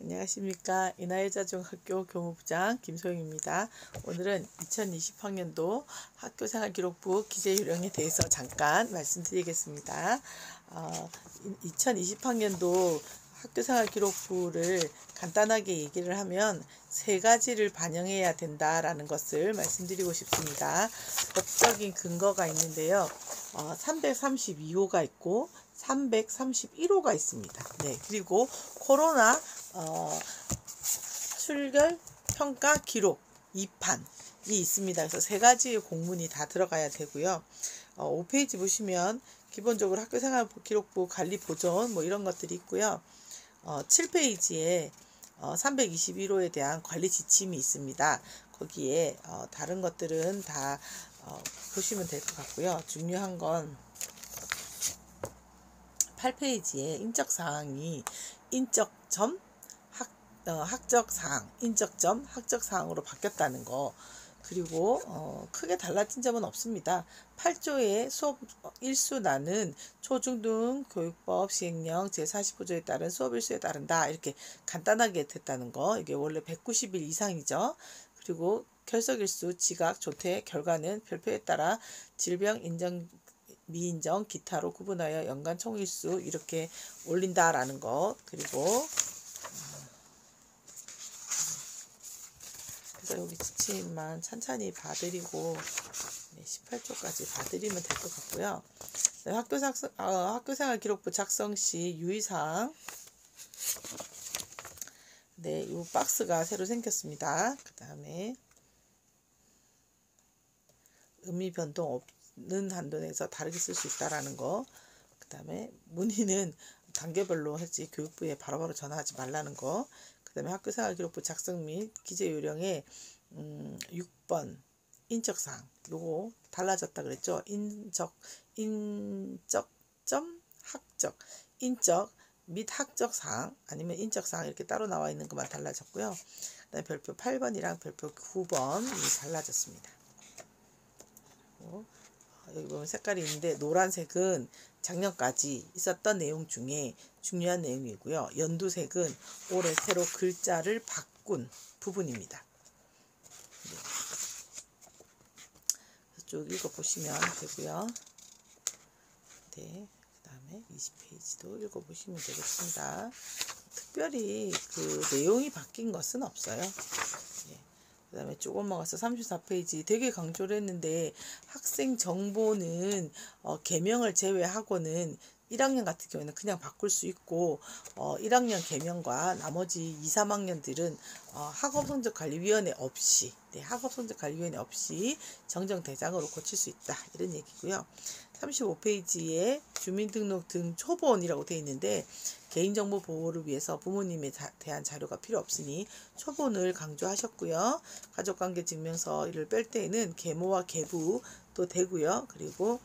안녕하십니까. 인하여자중학교 교무부장 김소영입니다. 오늘은 2020학년도 학교생활기록부 기재요령에 대해서 잠깐 말씀드리겠습니다. 2020학년도 학교생활기록부를 간단하게 얘기를 하면 세 가지를 반영해야 된다라는 것을 말씀드리고 싶습니다. 법적인 근거가 있는데요. 332호가 있고 331호가 있습니다. 네, 그리고 코로나 출결 평가 기록 2판이 있습니다. 그래서 세 가지의 공문이 다 들어가야 되고요. 5페이지 보시면 기본적으로 학교생활기록부 관리 보존 뭐 이런 것들이 있고요. 7페이지에 321호에 대한 관리 지침이 있습니다. 거기에 다른 것들은 다 보시면 될 것 같고요. 중요한 건 8페이지에 인적사항이 인적점 학적사항, 인적점 학적사항으로 바뀌었다는 거. 그리고 크게 달라진 점은 없습니다. 8조의 수업 일수나는 초중등 교육법 시행령 제45조에 따른 수업 일수에 따른다. 이렇게 간단하게 됐다는 거. 이게 원래 190일 이상이죠. 그리고 결석일수, 지각, 조퇴, 결과는 별표에 따라 질병 인정 미인정, 기타로 구분하여 연간 총일수 이렇게 올린다라는 것. 그리고 그래서 여기 지침만 찬찬히 봐드리고 18조까지 봐드리면 될 것 같고요. 네, 학교생활기록부 작성 시 유의사항. 네, 이 박스가 새로 생겼습니다. 그 다음에 의미 변동 없는 한도 내에서 다르게 쓸 수 있다라는 거. 그 다음에 문의는 단계별로 했지 교육부에 바로바로 전화하지 말라는 거. 그 다음에 학교생활기록부 작성 및 기재요령에 6번 인적사항 요거 달라졌다 그랬죠. 인적점 학적 인적 및 학적사항 아니면 인적사항 이렇게 따로 나와 있는 것만 달라졌고요. 그다음에 별표 8번이랑 별표 9번이 달라졌습니다. 여기 보면 색깔이 있는데 노란색은 작년까지 있었던 내용 중에 중요한 내용이고요. 연두색은 올해 새로 글자를 바꾼 부분입니다. 네. 쭉 읽어보시면 되고요. 네, 그 다음에 20페이지도 읽어보시면 되겠습니다. 특별히 그 내용이 바뀐 것은 없어요. 네. 그 다음에 쭉 넘어가서 34페이지 되게 강조를 했는데 학생 정보는 개명을 제외하고는 1학년 같은 경우에는 그냥 바꿀 수 있고 1학년 개명과 나머지 2, 3학년들은 학업성적관리위원회 없이 학업성적관리위원회 없이 정정대장으로 고칠 수 있다 이런 얘기고요. 35페이지에 주민등록 등 초본이라고 되어 있는데 개인정보 보호를 위해서 부모님에 대한 자료가 필요 없으니 초본을 강조하셨고요. 가족관계증명서를 뺄 때에는 계모와 계부도 되고요. 그리고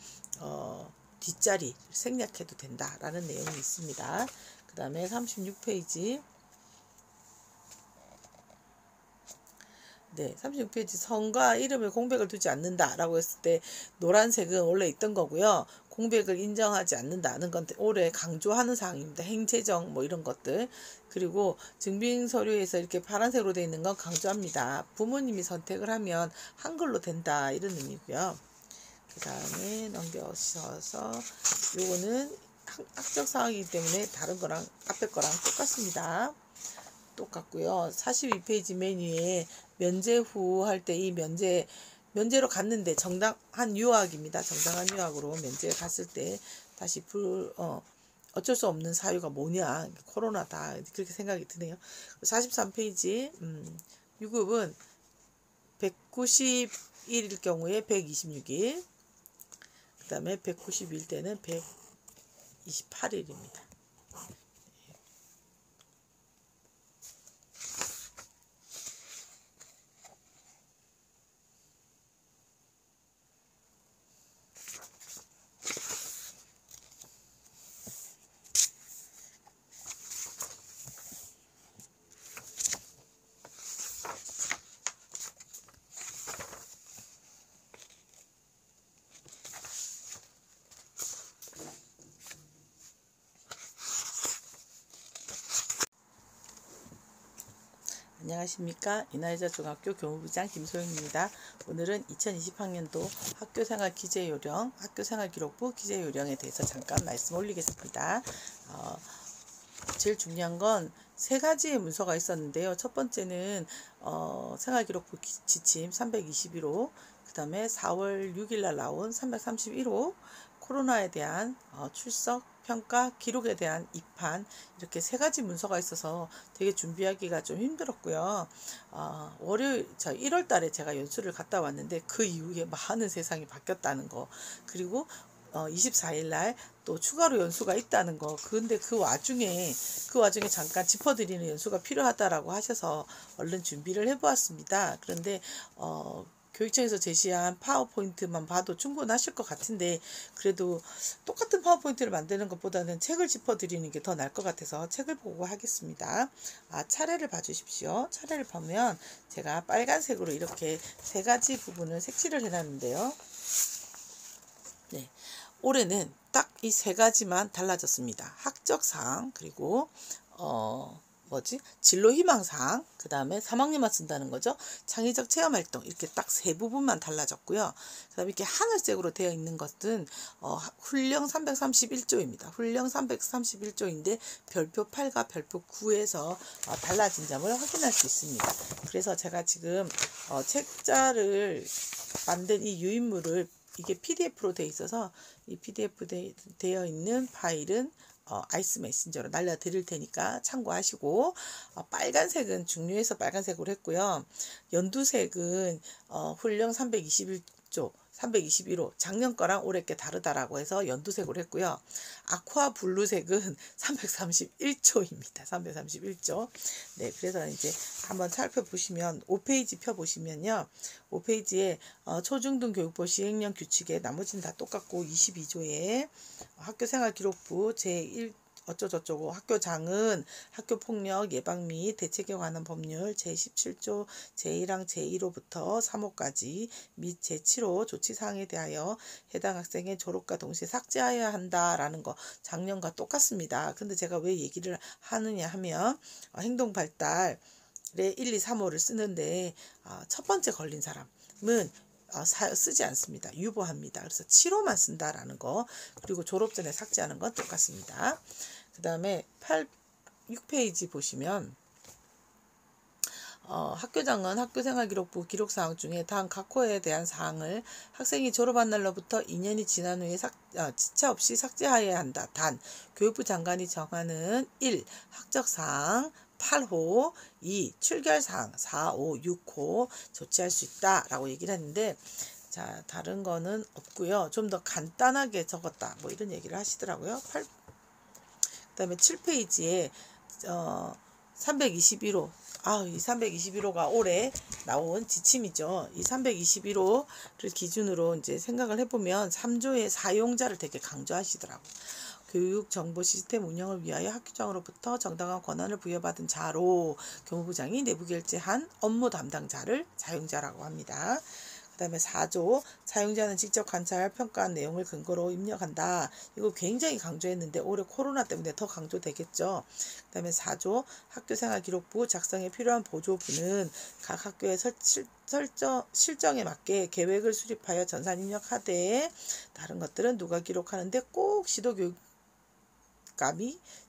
뒷자리 생략해도 된다라는 내용이 있습니다. 그 다음에 36페이지 네, 36페이지 성과 이름에 공백을 두지 않는다라고 했을 때 노란색은 원래 있던 거고요. 공백을 인정하지 않는다는 건 올해 강조하는 사항입니다. 행재정 뭐 이런 것들. 그리고 증빙서류에서 이렇게 파란색으로 되어 있는 건 강조합니다. 부모님이 선택을 하면 한글로 된다 이런 의미고요. 그 다음에 넘겨서서 요거는 학적 사항이기 때문에 다른 거랑 앞에 거랑 똑같습니다. 똑같고요. 42페이지 메뉴에 면제 후 할 때 이 면제로 갔는데 정당한 유학입니다. 정당한 유학으로 면제 갔을 때 다시 어쩔 수 없는 사유가 뭐냐 코로나다 그렇게 생각이 드네요. 43페이지 유급은 190일일 경우에 126일 그 다음에 190일 때는 128일입니다. 안녕하십니까. 이나이자 중학교 교무부장 김소영입니다. 오늘은 2020학년도 학교생활 기재요령, 학교생활기록부 기재요령에 대해서 잠깐 말씀 올리겠습니다. 제일 중요한 건 세 가지의 문서가 있었는데요. 첫 번째는 생활기록부 지침 321호, 그 다음에 4월 6일 날 나온 331호, 코로나에 대한 출석, 평가, 기록에 대한 입판, 이렇게 세 가지 문서가 있어서 되게 준비하기가 좀 힘들었고요. 월요일, 1월 달에 제가 연수를 갔다 왔는데 그 이후에 많은 세상이 바뀌었다는 거, 그리고 24일 날 또 추가로 연수가 있다는 거. 근데 그 와중에 잠깐 짚어드리는 연수가 필요하다라고 하셔서 얼른 준비를 해보았습니다. 그런데 교육청에서 제시한 파워포인트만 봐도 충분하실 것 같은데, 그래도 똑같은 파워포인트를 만드는 것보다는 책을 짚어드리는 게 더 나을 것 같아서 책을 보고 하겠습니다. 차례를 봐주십시오. 차례를 보면 제가 빨간색으로 이렇게 세 가지 부분을 색칠을 해놨는데요. 네, 올해는 딱 이 세 가지만 달라졌습니다. 학적사항, 그리고 진로희망사항, 그 다음에 3학년만 쓴다는 거죠. 창의적 체험활동, 이렇게 딱 세 부분만 달라졌고요. 그 다음에 이렇게 하늘색으로 되어 있는 것은 훈령 331조입니다. 훈령 331조인데 별표 8과 별표 9에서 달라진 점을 확인할 수 있습니다. 그래서 제가 지금 책자를 만든 이 유인물을, 이게 PDF로 되어 있어서 이 PDF 되어 있는 파일은 아이스 메신저로 날려드릴 테니까 참고하시고, 빨간색은 중류에서 빨간색으로 했고요. 연두색은 훈령 321조 321호 작년 거랑 올해 게 다르다라고 해서 연두색으로 했고요. 아쿠아 블루색은 331조입니다. 331조. 네, 그래서 이제 한번 살펴보시면 5페이지 펴보시면요. 5페이지에 초중등 교육부 시행령 규칙에 나머지는 다 똑같고 22조에 학교생활기록부 제1 어쩌저쩌고 학교장은 학교폭력 예방 및 대책에 관한 법률 제17조 제1항 제1호부터 3호까지 및 제7호 조치사항에 대하여 해당 학생의 졸업과 동시에 삭제해야 한다라는 거 작년과 똑같습니다. 근데 제가 왜 얘기를 하느냐 하면 행동발달에 1, 2, 3호를 쓰는데 첫 번째 걸린 사람은 쓰지 않습니다. 유보합니다. 그래서 7호만 쓴다라는 거, 그리고 졸업 전에 삭제하는 건 똑같습니다. 그 다음에 6페이지 보시면 학교장은 학교생활기록부 기록사항 중에 다음 각 호에 대한 사항을 학생이 졸업한 날로부터 2년이 지난 후에 지체 없이 삭제하여야 한다. 단 교육부 장관이 정하는 1. 학적사항 8호, 2. 출결사항 4, 5, 6호 조치할 수 있다 라고 얘기를 했는데, 자, 다른 거는 없고요. 좀 더 간단하게 적었다 뭐 이런 얘기를 하시더라고요. 그 다음에 7페이지에 321호, 이 321호가 올해 나온 지침이죠. 이 321호를 기준으로 이제 생각을 해보면 3조의 사용자를 되게 강조하시더라고요. 교육 정보 시스템 운영을 위하여 학교장으로부터 정당한 권한을 부여받은 자로 교무부장이 내부 결제한 업무 담당자를 사용자라고 합니다. 그 다음에 4조 사용자는 직접 관찰 평가한 내용을 근거로 입력한다. 이거 굉장히 강조했는데 올해 코로나 때문에 더 강조되겠죠. 그 다음에 4조 학교생활기록부 작성에 필요한 보조부는 각 학교의 실정에 맞게 계획을 수립하여 전산 입력하되, 다른 것들은 누가 기록하는데 꼭 시도교육감이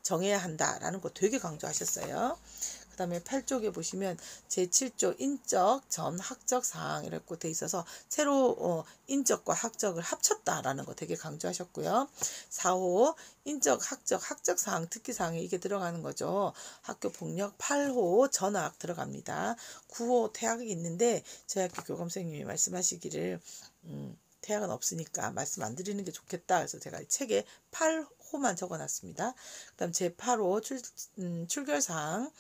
정해야 한다라는 거 되게 강조하셨어요. 그 다음에 8쪽에 보시면 제7조 인적 전 학적 사항 이라고 돼 있어서 새로 인적과 학적을 합쳤다라는 거 되게 강조하셨고요. 4호 인적 학적 사항 특기 사항에 이게 들어가는 거죠. 학교 폭력 8호 전학 들어갑니다. 9호 퇴학이 있는데 저희 학교 교감 선생님이 말씀하시기를 퇴학은 없으니까 말씀 안 드리는 게 좋겠다. 그래서 제가 이 책에 8호만 적어놨습니다. 그 다음 제8호 출결사항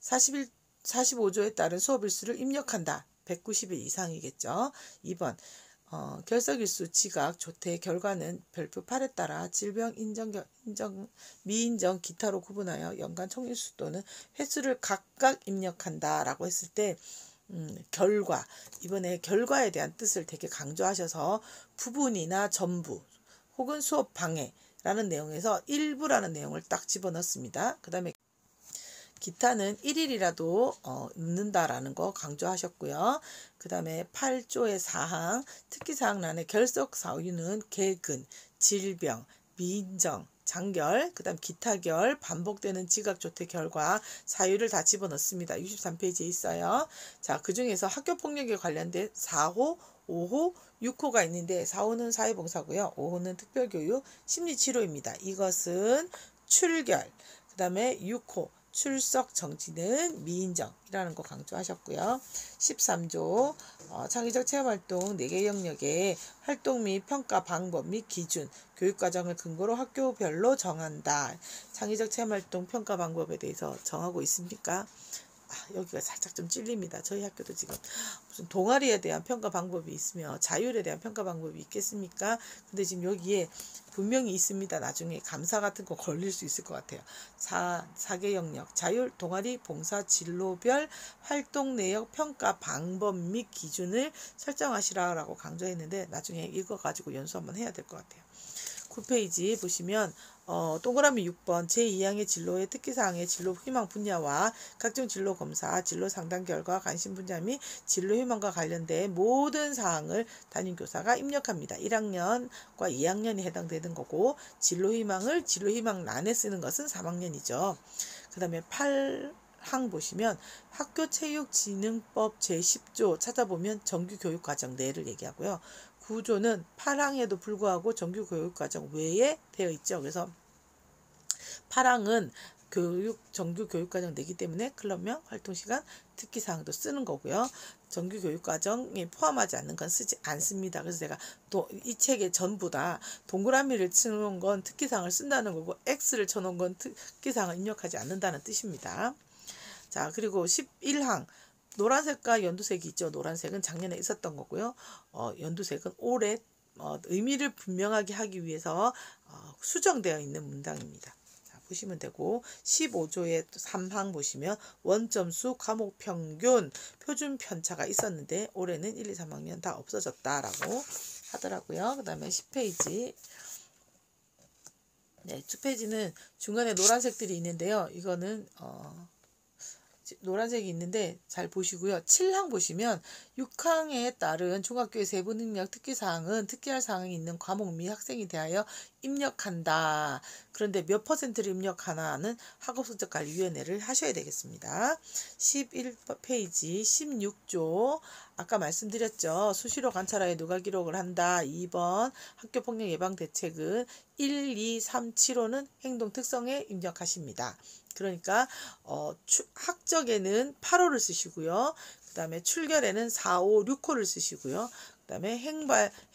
45조에 따른 수업일수를 입력한다. 190일 이상이겠죠. 2번 결석일수, 지각, 조퇴 결과는 별표 8에 따라 질병 미인정 기타로 구분하여 연간 총일수 또는 횟수를 각각 입력한다 라고 했을 때 결과, 이번에 결과에 대한 뜻을 되게 강조하셔서 부분이나 전부 혹은 수업 방해라는 내용에서 일부라는 내용을 딱 집어넣습니다. 그 다음에 기타는 1일이라도 넣는다라는 거 강조하셨고요. 그 다음에 8조의 사항, 특기사항란의 결석 사유는 개근, 질병, 민정, 장결, 그 다음 기타결, 반복되는 지각조퇴 결과 사유를 다 집어넣습니다. 63페이지에 있어요. 자, 그 중에서 학교폭력에 관련된 4호, 5호, 6호가 있는데 4호는 사회봉사고요. 5호는 특별교육, 심리치료입니다. 이것은 출결, 그 다음에 6호 출석 정지는 미인정이라는 거 강조하셨고요. 13조 창의적 체험활동 4개 영역의 활동 및 평가 방법 및 기준, 교육과정을 근거로 학교별로 정한다. 창의적 체험활동 평가 방법에 대해서 정하고 있습니까? 여기가 살짝 좀 찔립니다. 저희 학교도 지금 무슨 동아리에 대한 평가 방법이 있으며 자율에 대한 평가 방법이 있겠습니까? 근데 지금 여기에 분명히 있습니다. 나중에 감사 같은 거 걸릴 수 있을 것 같아요. 4개 영역, 자율, 동아리, 봉사, 진로별, 활동 내역, 평가 방법 및 기준을 설정하시라고 강조했는데 나중에 이거 가지고 연수 한번 해야 될 것 같아요. 9페이지 보시면 동그라미 6번 제2항의 진로의 특기사항의 진로 희망 분야와 각종 진로 검사, 진로 상담 결과, 관심 분야 및 진로 희망과 관련된 모든 사항을 담임교사가 입력합니다. 1학년과 2학년이 해당되는 거고 진로 희망을 진로 희망란에 쓰는 것은 3학년이죠. 그 다음에 8항 보시면 학교체육진흥법 제10조 찾아보면 정규교육과정 내를 얘기하고요. 9조는 8항에도 불구하고 정규교육과정 외에 되어 있죠. 그래서 8항은 정규교육과정 내기 때문에 클럽명, 활동시간, 특기사항도 쓰는 거고요. 정규교육과정에 포함하지 않는 건 쓰지 않습니다. 그래서 제가 이 책에 전부 다 동그라미를 쳐놓은 건 특기사항을 쓴다는 거고 X를 쳐놓은 건 특기사항을 입력하지 않는다는 뜻입니다. 자, 그리고 11항 노란색과 연두색이 있죠. 노란색은 작년에 있었던 거고요. 연두색은 올해 의미를 분명하게 하기 위해서 수정되어 있는 문장입니다. 자, 보시면 되고 15조의 3항 보시면 원점수, 과목 평균, 표준 편차가 있었는데 올해는 1, 2, 3학년 다 없어졌다라고 하더라고요. 그 다음에 10페이지 네, 2페이지는 중간에 노란색들이 있는데요. 이거는 노란색이 있는데 잘 보시고요. 7항 보시면 6항에 따른 중학교의 세부 능력 특기사항은 특기할 사항이 있는 과목 및 학생에 대하여 입력한다. 그런데 몇 퍼센트를 입력하나는 학업성적관리위원회를 하셔야 되겠습니다. 11페이지 16조 아까 말씀드렸죠. 수시로 관찰하여 누가 기록을 한다. 2번 학교폭력 예방 대책은 1, 2, 3, 7호는 행동 특성에 입력하십니다. 그러니까 학적에는 8호를 쓰시고요. 그 다음에 출결에는 4, 5, 6호를 쓰시고요. 그 다음에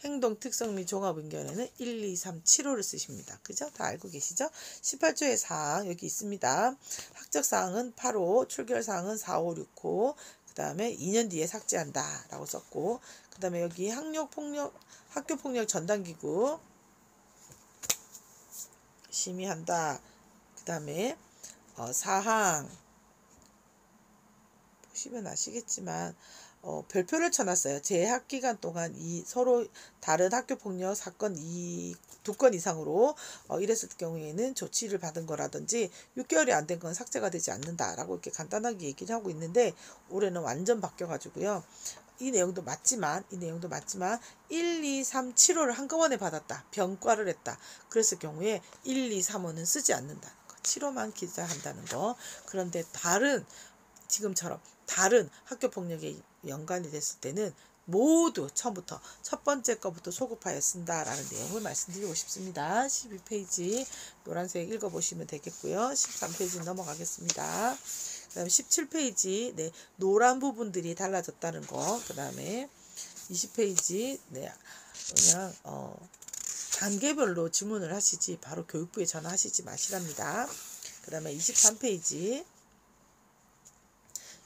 행동 특성 및 종합 의견에는 1, 2, 3, 7호를 쓰십니다. 그죠? 다 알고 계시죠? 18조의 사항 여기 있습니다. 학적 사항은 8호, 출결 사항은 4, 5, 6호. 그 다음에 2년 뒤에 삭제한다 라고 썼고 그 다음에 여기 학교폭력 전담기구 심의한다. 그 다음에 사항 보시면 아시겠지만 별표를 쳐놨어요. 재학 기간 동안 서로 다른 학교폭력 사건 2건 이상으로 이랬을 경우에는 조치를 받은 거라든지 6개월이 안 된 건 삭제가 되지 않는다라고 이렇게 간단하게 얘기를 하고 있는데 올해는 완전 바뀌어가지고요. 이 내용도 맞지만 1, 2, 3, 7호를 한꺼번에 받았다. 병과를 했다. 그랬을 경우에 1, 2, 3호는 쓰지 않는다는 거. 7호만 기재한다는 거. 그런데 지금처럼 다른 학교폭력에 연관이 됐을 때는 모두 처음부터 첫 번째 거부터 소급하여 쓴다라는 내용을 말씀드리고 싶습니다. 12페이지 노란색 읽어보시면 되겠고요. 13페이지 넘어가겠습니다. 그 다음에 17페이지 네, 노란 부분들이 달라졌다는 거. 그 다음에 20페이지 네, 그냥 단계별로 질문을 하시지 바로 교육부에 전화하시지 마시랍니다. 그 다음에 23페이지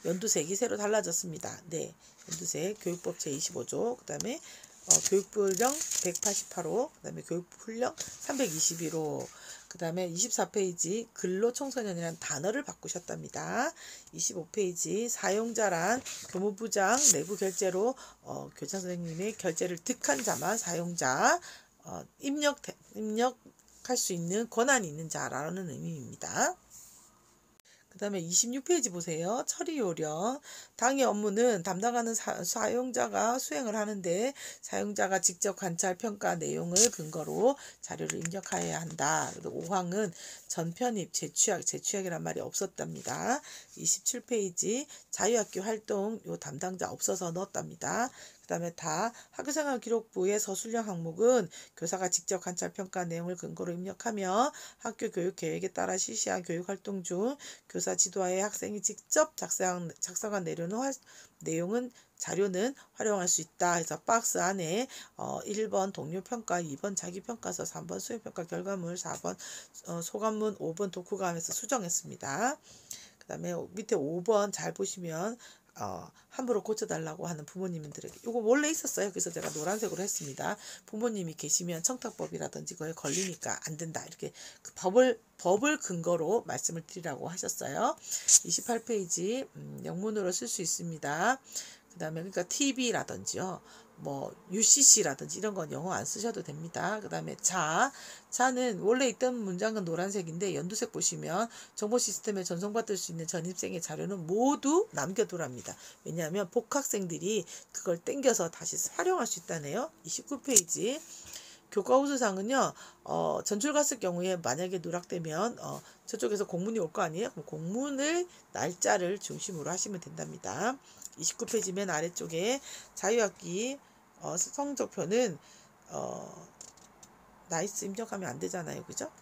연두색이 새로 달라졌습니다. 네, 연두색 교육법 제25조 그 다음에 교육부령 188호 그 다음에 교육훈령 321호 그 다음에 24페이지 근로청소년이라는 단어를 바꾸셨답니다. 25페이지 사용자란 교무부장 내부 결제로 교장 선생님의 결제를 득한 자만 사용자 입력할 수 있는 권한이 있는 자라는 의미입니다. 그 그 다음에 26페이지 보세요. 처리 요령. 당의 업무는 담당하는 사용자가 수행을 하는데 사용자가 직접 관찰 평가 내용을 근거로 자료를 입력해야 한다. 5항은 전편입, 재취약이란 말이 없었답니다. 27페이지 자유학교 활동 요 담당자 없어서 넣었답니다. 그 다음에 다 학교생활기록부의 서술형 항목은 교사가 직접 관찰 평가 내용을 근거로 입력하며 학교 교육 계획에 따라 실시한 교육활동 중 교사 지도하에 학생이 직접 작성한 내용은 자료는 활용할 수 있다. 그래서 박스 안에 1번 동료평가, 2번 자기평가서, 3번 수행평가 결과물, 4번 소감문, 5번 독후감에서 수정했습니다. 그 다음에 밑에 5번 잘 보시면 함부로 고쳐달라고 하는 부모님들에게 이거 원래 있었어요. 그래서 제가 노란색으로 했습니다. 부모님이 계시면 청탁법이라든지 그거에 걸리니까 안 된다. 이렇게 그 법을 근거로 말씀을 드리라고 하셨어요. 28페이지 영문으로 쓸 수 있습니다. 그 다음에 그러니까 TV라든지요. 뭐 UCC라든지 이런 건 영어 안 쓰셔도 됩니다. 그 다음에 자는 원래 있던 문장은 노란색인데 연두색 보시면 정보 시스템에 전송받을 수 있는 전입생의 자료는 모두 남겨두랍니다. 왜냐하면 복학생들이 그걸 땡겨서 다시 활용할 수 있다네요. 29페이지 교과 우수상은요. 전출 갔을 경우에 만약에 누락되면 저쪽에서 공문이 올 거 아니에요. 그럼 공문을 날짜를 중심으로 하시면 된답니다. 29페이지 맨 아래쪽에 자유학기 성적표는 나이스 입력하면 안 되잖아요. 그죠?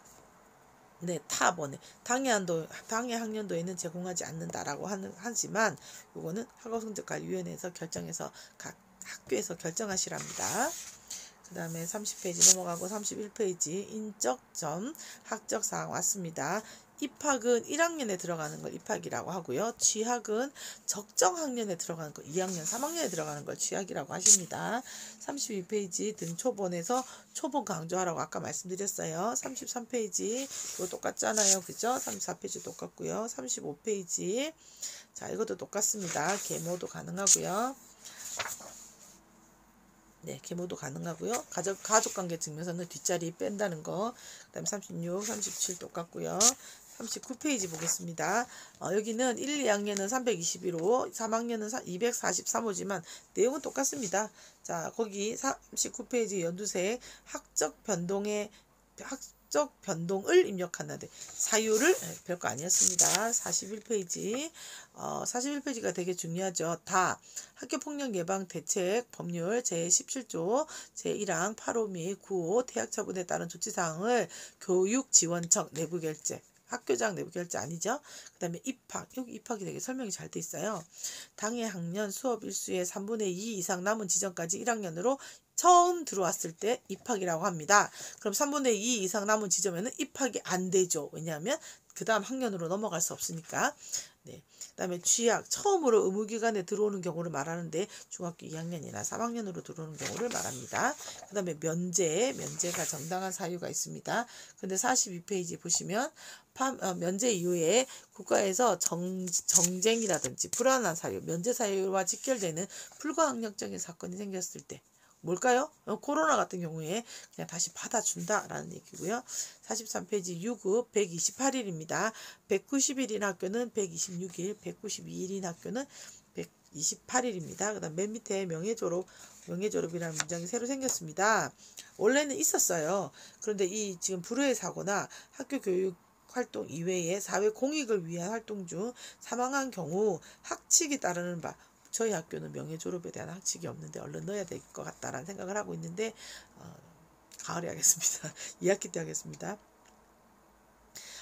네, 타번에 당해 학년도에는 제공하지 않는다라고 하지만 이거는 학업성적관리위원회에서 결정해서 각 학교에서 결정하시랍니다. 그 다음에 30페이지 넘어가고 31페이지 인적점 학적사항 왔습니다. 입학은 1학년에 들어가는 걸 입학이라고 하고요. 취학은 적정학년에 들어가는 걸 2학년, 3학년에 들어가는 걸 취학이라고 하십니다. 32페이지 등초본에서 초본 강조하라고 아까 말씀드렸어요. 33페이지 이거 똑같잖아요. 그죠? 34페이지 똑같고요. 35페이지 자 이것도 똑같습니다. 계모도 가능하고요. 네, 계모도 가능하고요. 가족관계 증명서는 뒷자리 뺀다는 거. 그 다음에 36, 37 똑같고요. 39페이지 보겠습니다. 여기는 1, 2학년은 321호, 3학년은 243호지만 내용은 똑같습니다. 자, 거기 39페이지 연두색 학적 변동을 입력하는데 사유를 별거 아니었습니다. 41페이지 41페이지가 되게 중요하죠. 다 학교폭력 예방 대책 법률 제17조 제1항 8호 및 9호 퇴학 처분에 따른 조치사항을 교육지원청 내부결제 학교장 내부결제 아니죠. 그 다음에 입학 여기 입학이 되게 설명이 잘 돼 있어요. 당해 학년 수업 일수의 3분의 2 이상 남은 지점까지 1학년으로 처음 들어왔을 때 입학이라고 합니다. 그럼 3분의 2 이상 남은 지점에는 입학이 안 되죠. 왜냐하면 그 다음 학년으로 넘어갈 수 없으니까. 네. 그 다음에 취학, 처음으로 의무기관에 들어오는 경우를 말하는데 중학교 2학년이나 3학년으로 들어오는 경우를 말합니다. 그 다음에 면제가 정당한 사유가 있습니다. 근데 42페이지 보시면 면제 이후에 국가에서 정쟁이라든지 불안한 사유, 면제 사유와 직결되는 불가항력적인 사건이 생겼을 때 뭘까요? 코로나 같은 경우에 그냥 다시 받아준다라는 얘기고요. 43페이지 유급 128일입니다. 190일인 학교는 126일, 192일인 학교는 128일입니다. 그 다음 맨 밑에 명예졸업이라는 문장이 새로 생겼습니다. 원래는 있었어요. 그런데 이 지금 불우의 사고나 학교 교육 활동 이외에 사회 공익을 위한 활동 중 사망한 경우 학칙이 따르는 바 저희 학교는 명예졸업에 대한 학칙이 없는데 얼른 넣어야 될 것 같다라는 생각을 하고 있는데 가을에 하겠습니다. 2학기 때 하겠습니다.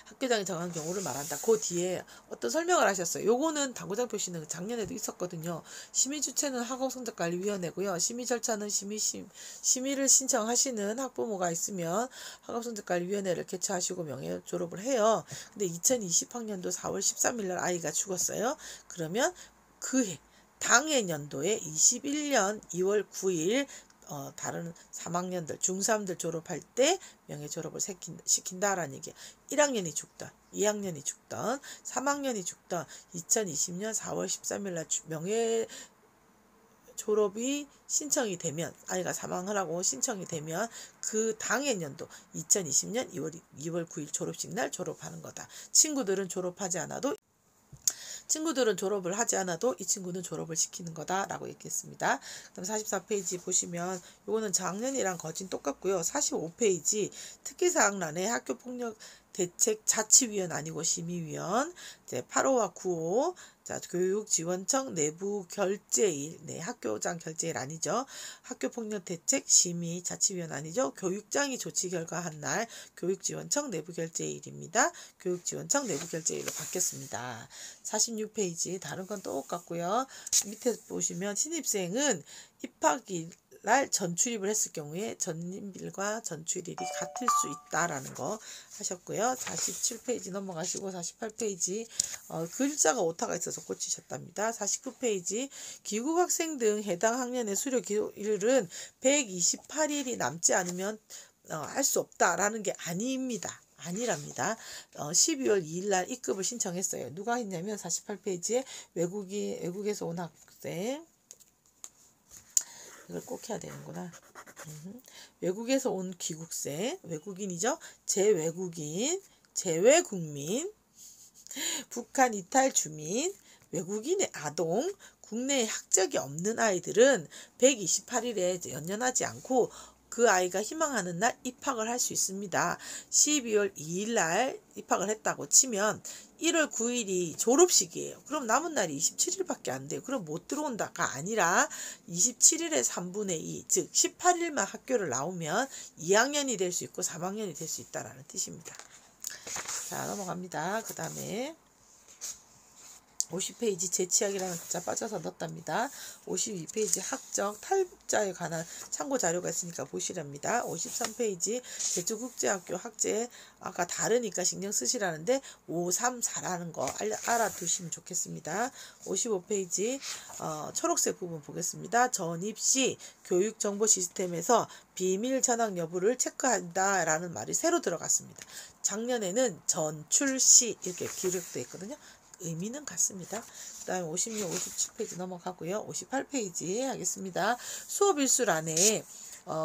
학교장이 정한 경우를 말한다. 그 뒤에 어떤 설명을 하셨어요. 요거는 당구장 표시는 작년에도 있었거든요. 심의 주체는 학업성적관리위원회고요. 심의 절차는 심의를 신청하시는 학부모가 있으면 학업성적관리위원회를 개최하시고 명예졸업을 해요. 근데 2020학년도 4월 13일 날 아이가 죽었어요. 그러면 그해 당해 연도에 21년 2월 9일 다른 3학년들, 중3들 졸업할 때 명예졸업을 시킨다라는 얘기야. 1학년이 죽던, 2학년이 죽던, 3학년이 죽던 2020년 4월 13일 날 명예졸업이 신청이 되면 아이가 사망을 하고 신청이 되면 그 당해 연도 2020년 2월 9일 졸업식 날 졸업하는 거다. 친구들은 졸업하지 않아도 친구들은 졸업을 하지 않아도 이 친구는 졸업을 시키는 거다라고 얘기했습니다. 그다음 44페이지 보시면 요거는 작년이랑 거진 똑같고요. 45페이지 특기사항란에 학교폭력 대책 자치위원 아니고 심의위원, 이제 8호와 9호, 자, 교육지원청 내부 결재일, 네, 학교장 결재일 아니죠. 학교폭력 대책 심의 자치위원 아니죠. 교육장이 조치 결과한 날 교육지원청 내부 결재일입니다. 교육지원청 내부 결재일로 바뀌었습니다. 46페이지 다른 건 똑같고요. 밑에 보시면 신입생은 입학일 날 전출입을 했을 경우에 전입일과 전출일이 같을 수 있다라는 거 하셨고요. 47페이지 넘어가시고 48페이지 글자가 오타가 있어서 고치셨답니다. 49페이지 기국학생 등 해당 학년의 수료 기일은 128일이 남지 않으면 할 수 없다라는 게 아닙니다. 아니랍니다. 12월 2일 날 입급을 신청했어요. 누가 했냐면 48페이지에 외국에서 온 학생, 이걸 꼭 해야 되는구나. 외국에서 온 귀국생, 외국인이죠. 재외국인, 재외국민, 북한 이탈 주민, 외국인의 아동, 국내에 학적이 없는 아이들은 128일에 연연하지 않고 그 아이가 희망하는 날 입학을 할 수 있습니다. 12월 2일 날 입학을 했다고 치면 1월 9일이 졸업식이에요. 그럼 남은 날이 27일밖에 안 돼요. 그럼 못 들어온다가 아니라 27일의 3분의 2, 즉 18일만 학교를 나오면 2학년이 될 수 있고 3학년이 될 수 있다라는 뜻입니다. 자, 넘어갑니다. 그 다음에 50페이지 재치학이라는 글자 빠져서 넣었답니다. 52페이지 학적 탈북자에 관한 참고 자료가 있으니까 보시랍니다. 53페이지 제주국제학교 학제 아까 다르니까 신경 쓰시라는데 534라는 거 알아두시면 좋겠습니다. 55페이지 초록색 부분 보겠습니다. 전입시 교육정보 시스템에서 비밀 전학 여부를 체크한다라는 말이 새로 들어갔습니다. 작년에는 전출시 이렇게 기록되어 있거든요. 의미는 같습니다. 그 다음에 56, 57페이지 넘어가고요. 58페이지 하겠습니다. 수업 일수란에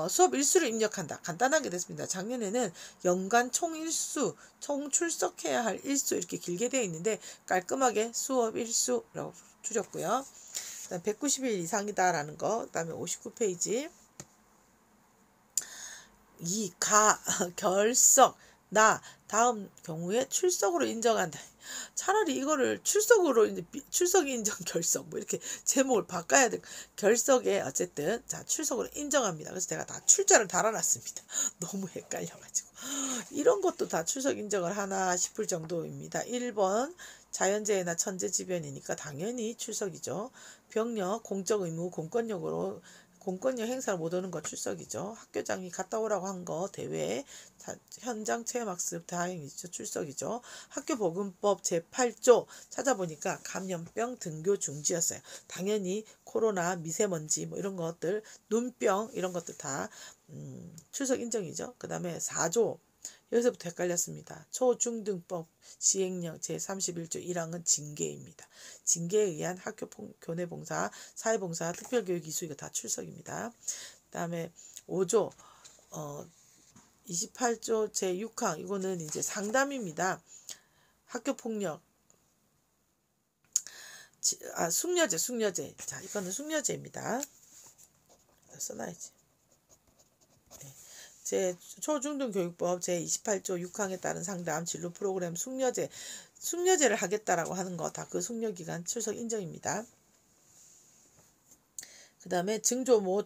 수업 일수를 입력한다. 간단하게 됐습니다. 작년에는 연간 총 일수, 총 출석해야 할 일수 이렇게 길게 되어 있는데 깔끔하게 수업 일수라고 줄였고요. 그 다음 190일 이상이다라는 거. 그 다음에 59페이지 결석, 다음 경우에 출석으로 인정한다. 차라리 이거를 출석으로 이제 출석 인정 결석 뭐 이렇게 제목을 바꿔야 돼. 결석에 어쨌든 자 출석으로 인정합니다. 그래서 제가 다 출자를 달아놨습니다. 너무 헷갈려가지고 이런 것도 다 출석 인정을 하나 싶을 정도입니다. 1번 자연재해나 천재지변이니까 당연히 출석이죠. 병력, 공적 의무, 공권력 행사를 못 오는 거 출석이죠. 학교장이 갔다 오라고 한 거 대회, 현장 체험학습 다행이죠. 출석이죠. 학교보건법 제8조 찾아보니까 감염병 등교 중지였어요. 당연히 코로나, 미세먼지 뭐 이런 것들, 눈병 이런 것들 다 출석 인정이죠. 그 다음에 4조 여기서부터 헷갈렸습니다. 초중등법 시행령 제31조 1항은 징계입니다. 징계에 의한 학교 교내봉사, 사회봉사, 특별교육 이수 이거 다 출석입니다. 그 다음에 5조 28조 제6항 이거는 이제 상담입니다. 학교폭력 숙려제 자 이거는 숙려제입니다. 써놔야지. 초중등교육법 제28조 6항에 따른 상담 진로 프로그램 숙려제를 하겠다라고 하는 거 다 그 숙려기간 출석 인정입니다. 그 다음에 증조모,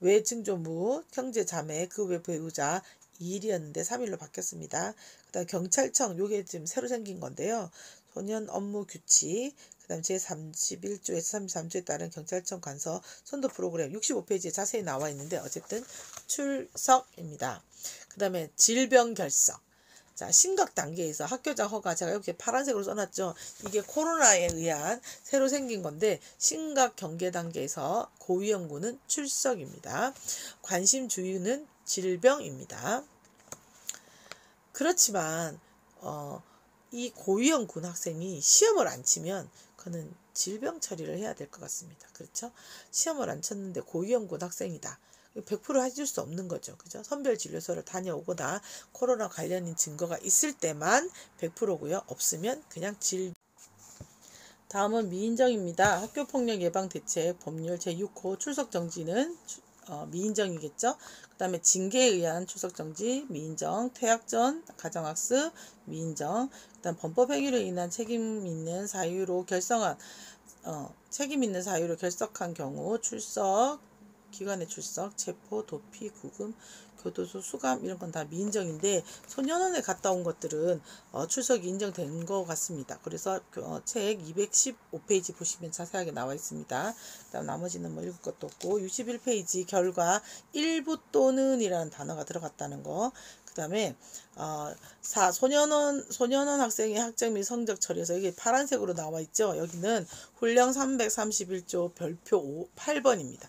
외증조무, 형제자매, 그 외 배우자 2일이었는데 3일로 바뀌었습니다. 그 다음 경찰청 요게 지금 새로 생긴 건데요. 소년 업무 규칙 그 다음 제31조에서 33조에 따른 경찰청 간서 선도 프로그램 65페이지에 자세히 나와 있는데 어쨌든 출석입니다. 그 다음에 질병 결석. 자, 심각 단계에서 학교장 허가 제가 이렇게 파란색으로 써놨죠. 이게 코로나에 의한 새로 생긴 건데 심각 경계 단계에서 고위험군은 출석입니다. 관심 주유는 질병입니다. 그렇지만 이 고위험군 학생이 시험을 안 치면 그는 질병 처리를 해야 될 것 같습니다. 그렇죠? 시험을 안 쳤는데 고위험군 학생이다. 100% 해줄 수 없는 거죠. 그죠? 선별진료소를 다녀오거나 코로나 관련인 증거가 있을 때만 100%고요. 없으면 그냥 다음은 미인정입니다. 학교폭력 예방대책 법률 제6호 출석정지는 미인정이겠죠. 그 다음에 징계에 의한 출석정지 미인정, 퇴학 전 가정학습 미인정, 그 다음 범법행위로 인한 책임 있는 사유로 결성한 경우 출석, 기관의 출석, 체포, 도피, 구금, 교도소 수감 이런 건 다 미인정인데 소년원에 갔다 온 것들은 출석이 인정된 것 같습니다. 그래서 책 215페이지 보시면 자세하게 나와 있습니다. 그다음 나머지는 뭐 읽을 것도 없고 61페이지 결과 일부 또는 이라는 단어가 들어갔다는 거. 그 다음에 소년원 학생의 학점 및 성적 처리에서 이게 파란색으로 나와 있죠. 여기는 훈령 331조 별표 8번입니다.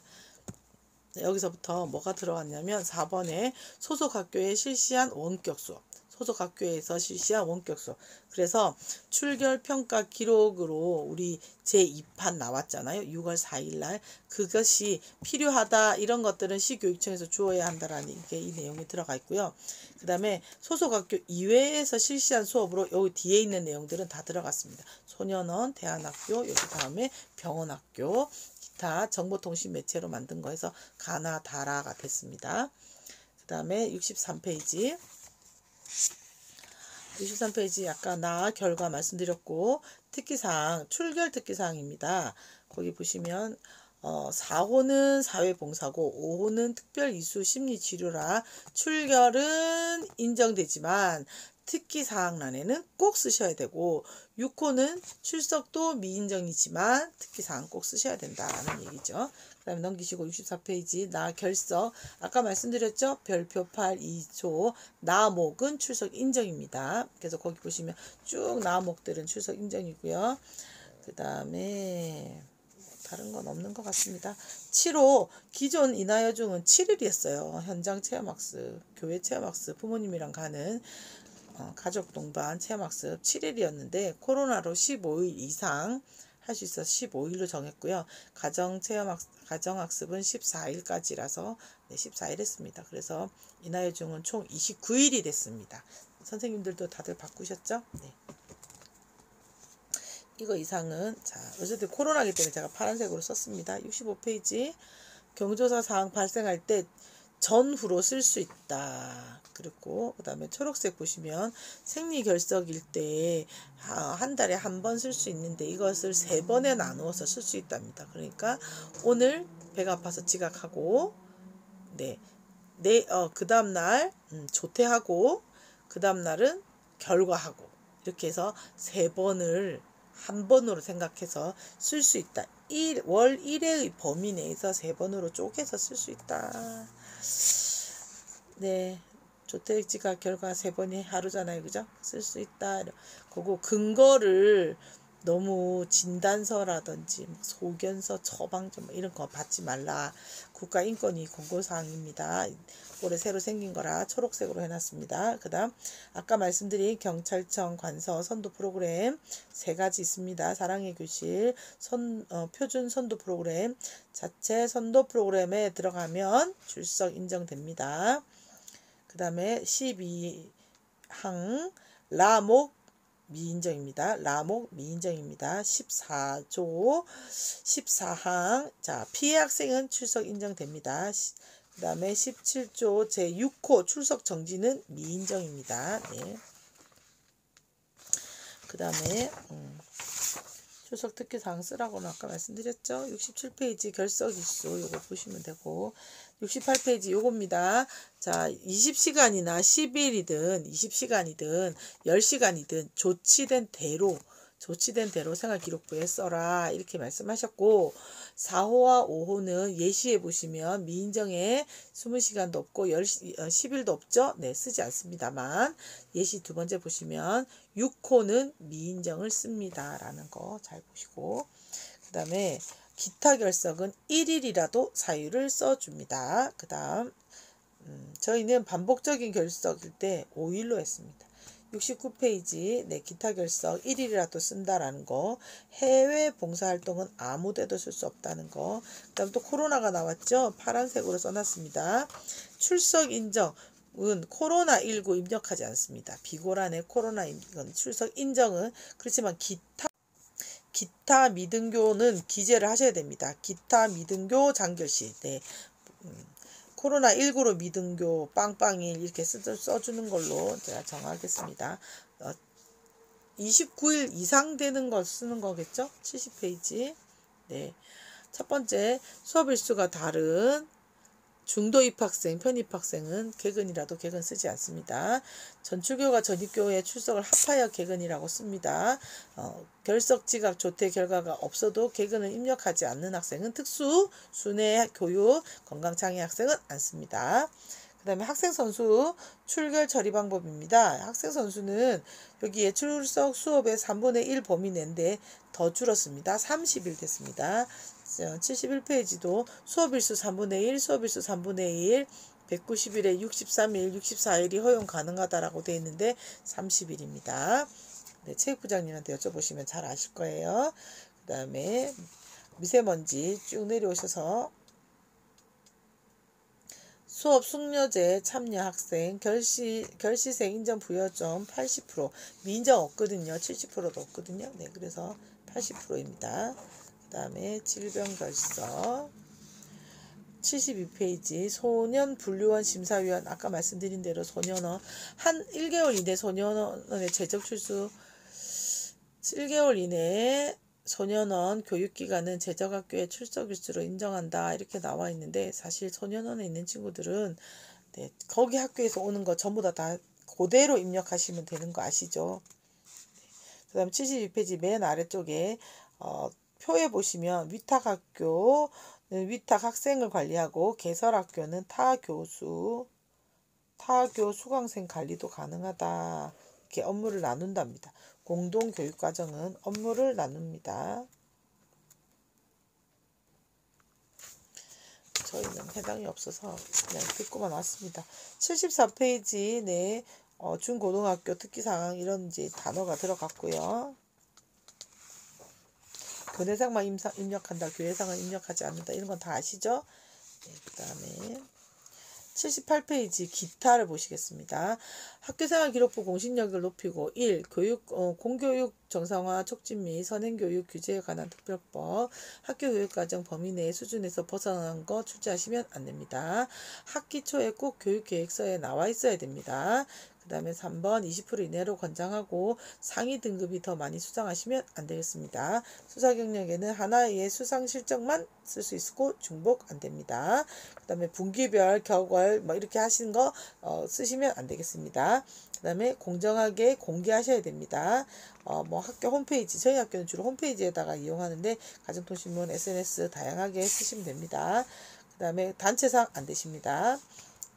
여기서부터 뭐가 들어갔냐면 4번에 소속 학교에 실시한 원격 수업. 소속 학교에서 실시한 원격 수업. 그래서 출결 평가 기록으로 우리 제2판 나왔잖아요. 6월 4일 날. 그것이 필요하다. 이런 것들은 시교육청에서 주어야 한다라는 게 이 내용이 들어가 있고요. 그 다음에 소속 학교 이외에서 실시한 수업으로 여기 뒤에 있는 내용들은 다 들어갔습니다. 소년원, 대안학교, 여기 다음에 병원학교, 기타 정보통신 매체로 만든 거에서 가나 다라가 됐습니다. 그 다음에 63페이지. 63페이지 아까 결과 말씀드렸고 특기사항 출결 특기사항입니다. 거기 보시면 4호는 사회봉사고 5호는 특별 이수 심리치료라 출결은 인정되지만 특기사항란에는 꼭 쓰셔야 되고 6호는 출석도 미인정이지만 특기사항 꼭 쓰셔야 된다는 얘기죠. 그 다음에 넘기시고 64페이지 나 결석 아까 말씀드렸죠. 별표 8 2조 나목은 출석 인정입니다. 그래서 거기 보시면 쭉 나목들은 출석 인정이고요. 그 다음에 다른 건 없는 것 같습니다. 7호 기존 인하여중은 7일이었어요. 현장 체험학습, 교회 체험학습, 부모님이랑 가는 가족 동반 체험학습 7일이었는데 코로나로 15일 이상 할 수 있어서 15일로 정했고요. 가정학습은 14일까지라서 14일 했습니다. 그래서 인하여중은 총 29일이 됐습니다. 선생님들도 다들 바꾸셨죠? 네. 이거 이상은 어쨌든 코로나기 때문에 제가 파란색으로 썼습니다. 65페이지 경조사 사항 발생할 때 전후로 쓸 수 있다. 그리고 그 다음에 초록색 보시면 생리결석일 때 한 달에 한 번 쓸 수 있는데 이것을 3번에 나누어서 쓸 수 있답니다. 그러니까 오늘 배가 아파서 지각하고 그 다음날 조퇴하고 그 다음날은 결과하고 이렇게 해서 3번을 한 번으로 생각해서 쓸 수 있다. 월 1회의 범위 내에서 3번으로 쪼개서 쓸 수 있다. 네. 조퇴지각 결과 3번이 하루잖아요. 그죠? 쓸 수 있다. 그리고 근거를 너무 진단서라든지 소견서, 처방전 이런 거 받지 말라. 국가인권위 공고사항입니다. 올해 새로 생긴 거라 초록색으로 해놨습니다. 그 다음 아까 말씀드린 경찰청 관서 선도 프로그램 3가지 있습니다. 사랑의 교실, 표준 선도 프로그램, 자체 선도 프로그램에 들어가면 출석 인정됩니다. 그 다음에 12항 라목 미인정입니다. 라목 미인정입니다. 14조 14항 피해 학생은 출석 인정됩니다. 그 다음에 17조 제6호 출석 정지는 미인정입니다. 네. 그 다음에 출석 특기사항 쓰라고는 아까 말씀드렸죠. 67페이지 결석 이수 요거 보시면 되고 68페이지 요겁니다. 20시간이나 10일이든 20시간이든 10시간이든 조치된 대로 생활기록부에 써라 이렇게 말씀하셨고 4호와 5호는 예시에 보시면 미인정에 20시간도 없고 10일도 없죠. 네, 쓰지 않습니다만 예시 두 번째 보시면 6호는 미인정을 씁니다. 라는 거 잘 보시고 그 다음에 기타 결석은 1일이라도 사유를 써줍니다. 그 다음 저희는 반복적인 결석일 때 5일로 했습니다. 69페이지 기타 결석 1일이라도 쓴다라는 거 해외 봉사활동은 아무 데도 쓸 수 없다는 거 그 다음 또 코로나가 나왔죠. 파란색으로 써놨습니다. 출석 인정은 코로나19 입력하지 않습니다. 비고란의 코로나 출석 인정은 그렇지만 기타 미등교는 기재를 하셔야 됩니다. 기타 미등교 장결시. 네. 코로나19로 미등교 빵빵일 이렇게 써주는 걸로 제가 정하겠습니다. 29일 이상 되는 거 쓰는 거겠죠? 70페이지. 네. 첫 번째, 수업 일수가 다른 중도 입학생, 편입학생은 개근이라도 개근 쓰지 않습니다. 전출교가 전입교에 출석을 합하여 개근이라고 씁니다. 결석 지각 조퇴 결과가 없어도 개근을 입력하지 않는 학생은 특수, 순회 교육, 건강장애 학생은 안 씁니다. 그 다음에 학생 선수 출결 처리 방법입니다. 학생 선수는 여기에 출석 수업의 3분의 1 범위 내인데 더 줄었습니다. 30일 됐습니다. 71페이지도 수업일수 3분의 1, 수업일수 3분의 1, 190일에 63일, 64일이 허용 가능하다라고 되어 있는데 30일입니다. 네, 체육부장님한테 여쭤보시면 잘 아실 거예요. 그 다음에 미세먼지 쭉 내려오셔서 수업 숙려제 참여 학생 결시생 인정 부여점 80% 미인정 없거든요. 70%도 없거든요. 네, 그래서 80%입니다. 그 다음에 질병결석 72페이지 소년 분류원 심사위원 아까 말씀드린 대로 소년원 한 1개월 이내 소년원의 재적 출수 1개월 이내에 소년원 교육기관은 재적학교의 출석일수로 인정한다 이렇게 나와 있는데 사실 소년원에 있는 친구들은 네, 거기 학교에서 오는 거 전부 다 그대로 입력하시면 되는 거 아시죠? 그 다음 72페이지 맨 아래쪽에 표에 보시면 위탁학교는 위탁 학생을 관리하고 개설학교는 타교 수강생 관리도 가능하다. 이렇게 업무를 나눈답니다. 공동교육과정은 업무를 나눕니다. 저희는 해당이 없어서 그냥 듣고만 왔습니다. 74페이지 네, 중고등학교 특기사항 이런 이제 단어가 들어갔고요. 교내상만 입력한다. 교회상은 입력하지 않는다. 이런 건 다 아시죠? 네, 그 다음에 78페이지 기타를 보시겠습니다. 학교생활 기록부 공신력을 높이고 1. 공교육 정상화 촉진 및 선행교육 규제에 관한 특별법 학교교육과정 범위 내의 수준에서 벗어난 거 출제하시면 안 됩니다. 학기 초에 꼭 교육계획서에 나와 있어야 됩니다. 그 다음에 3번 20% 이내로 권장하고 상위 등급이 더 많이 수상하시면 안 되겠습니다. 수사 경력에는 하나의 수상 실적만 쓸 수 있고 중복 안 됩니다. 그 다음에 분기별 격월 뭐 이렇게 하시는 거 쓰시면 안 되겠습니다. 그 다음에 공정하게 공개하셔야 됩니다. 뭐 학교 홈페이지 저희 학교는 주로 홈페이지에다가 이용하는데 가정통신문 SNS 다양하게 쓰시면 됩니다. 그 다음에 단체상 안 되십니다.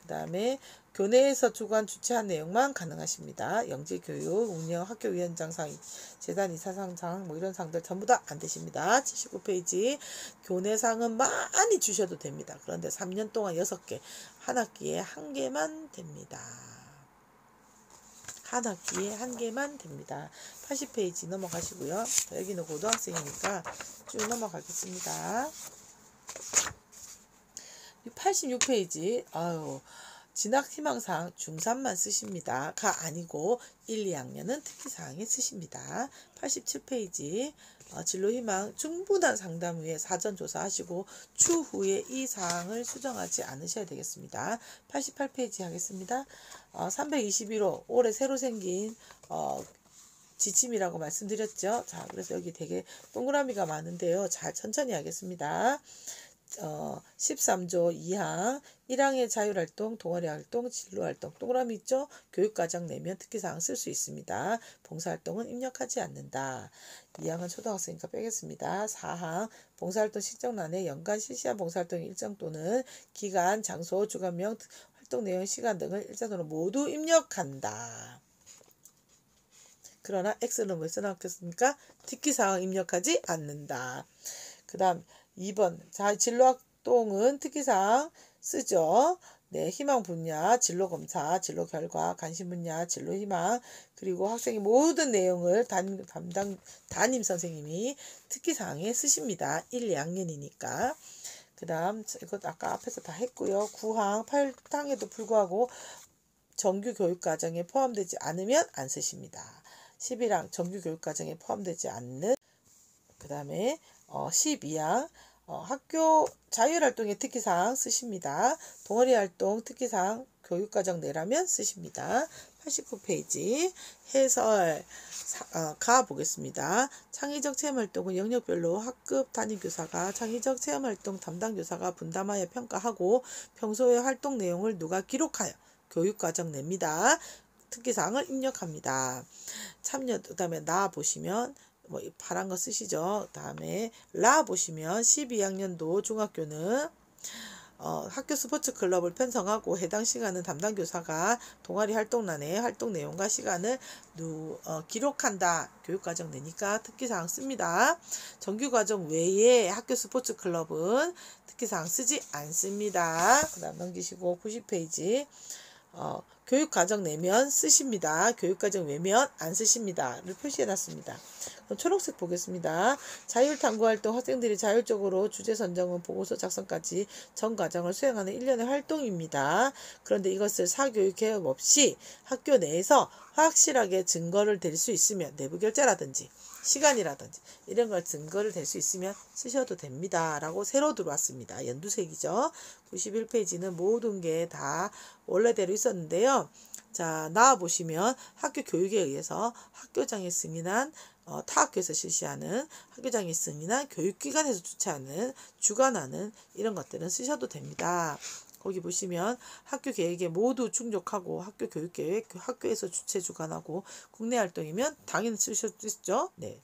그 다음에 교내에서 주관 주최한 내용만 가능하십니다. 영재교육, 운영, 학교위원장상, 재단 이사상상 뭐 이런 상들 전부 다 안 되십니다. 79페이지 교내상은 많이 주셔도 됩니다. 그런데 3년 동안 6개, 한 학기에 1개만 됩니다. 한 학기에 1개만 됩니다. 80페이지 넘어가시고요. 여기는 고등학생이니까 쭉 넘어가겠습니다. 86페이지 진학희망상 중3만 쓰십니다. 가 아니고 1, 2학년은 특기사항에 쓰십니다. 87페이지 진로희망 충분한 상담 후에 사전조사하시고 추후에 이 사항을 수정하지 않으셔야 되겠습니다. 88페이지 하겠습니다. 321호 올해 새로 생긴 지침이라고 말씀드렸죠. 자, 그래서 여기 되게 동그라미가 많은데요. 잘 천천히 하겠습니다. 13조 2항 1항의 자율활동, 동아리활동, 진로활동 동그라미 있죠? 교육과정 내면 특기사항 쓸 수 있습니다. 봉사활동은 입력하지 않는다. 2항은 초등학생이니까 빼겠습니다. 4항 봉사활동 신청란에 연간 실시한 봉사활동 일정 또는 기간, 장소, 주간명, 활동 내용, 시간 등을 일자선으로 모두 입력한다. 그러나 X는 왜 써놨겠습니까? 특기사항 입력하지 않는다. 그 다음 2번 진로활동은 특기사항 쓰죠. 네, 희망 분야, 진로 검사, 진로 결과, 관심 분야, 진로 희망, 그리고 학생의 모든 내용을 담임 선생님이 특기사항에 쓰십니다. 1, 2학년이니까. 그 다음 이것 아까 앞에서 다 했고요. 9항, 8항에도 불구하고 정규 교육과정에 포함되지 않으면 안 쓰십니다. 11항 정규 교육과정에 포함되지 않는 그 다음에 12항 학교 자율활동의 특기사항 쓰십니다. 동아리활동 특기사항 교육과정 내라면 쓰십니다. 89페이지 해설 가보겠습니다. 창의적 체험활동은 영역별로 학급 담임교사가 창의적 체험활동 담당교사가 분담하여 평가하고 평소의 활동 내용을 누가 기록하여 교육과정 냅니다. 특기사항을 입력합니다. 참여 그 다음에 나 보시면 뭐 파란 거 쓰시죠. 다음에 라 보시면 12학년도 중학교는 학교 스포츠 클럽을 편성하고 해당 시간은 담당 교사가 동아리 활동란에 활동 내용과 시간을 기록한다. 교육과정 내니까 특기사항 씁니다. 정규과정 외에 학교 스포츠 클럽은 특기사항 쓰지 않습니다. 그 다음 넘기시고 90페이지 교육과정 내면 쓰십니다. 교육과정 외면 안 쓰십니다를 표시해놨습니다. 그럼 초록색 보겠습니다. 자율탐구활동 학생들이 자율적으로 주제 선정은 보고서 작성까지 전 과정을 수행하는 일련의 활동입니다. 그런데 이것을 사교육 개혁 없이 학교 내에서 확실하게 증거를 댈 수 있으면 내부 결제라든지 시간이라든지 이런 걸 증거를 댈 수 있으면 쓰셔도 됩니다. 라고 새로 들어왔습니다. 연두색이죠. 91페이지는 모든 게 다 원래대로 있었는데요. 자, 나와보시면 학교 교육에 의해서 학교장이 승인한 타 학교에서 실시하는 학교장이 승인한 교육기관에서 주관하는 이런 것들은 쓰셔도 됩니다. 거기 보시면 학교 계획에 모두 충족하고 학교 교육계획 학교에서 주체 주관하고 국내 활동이면 당연히 쓰실 수 있죠. 네.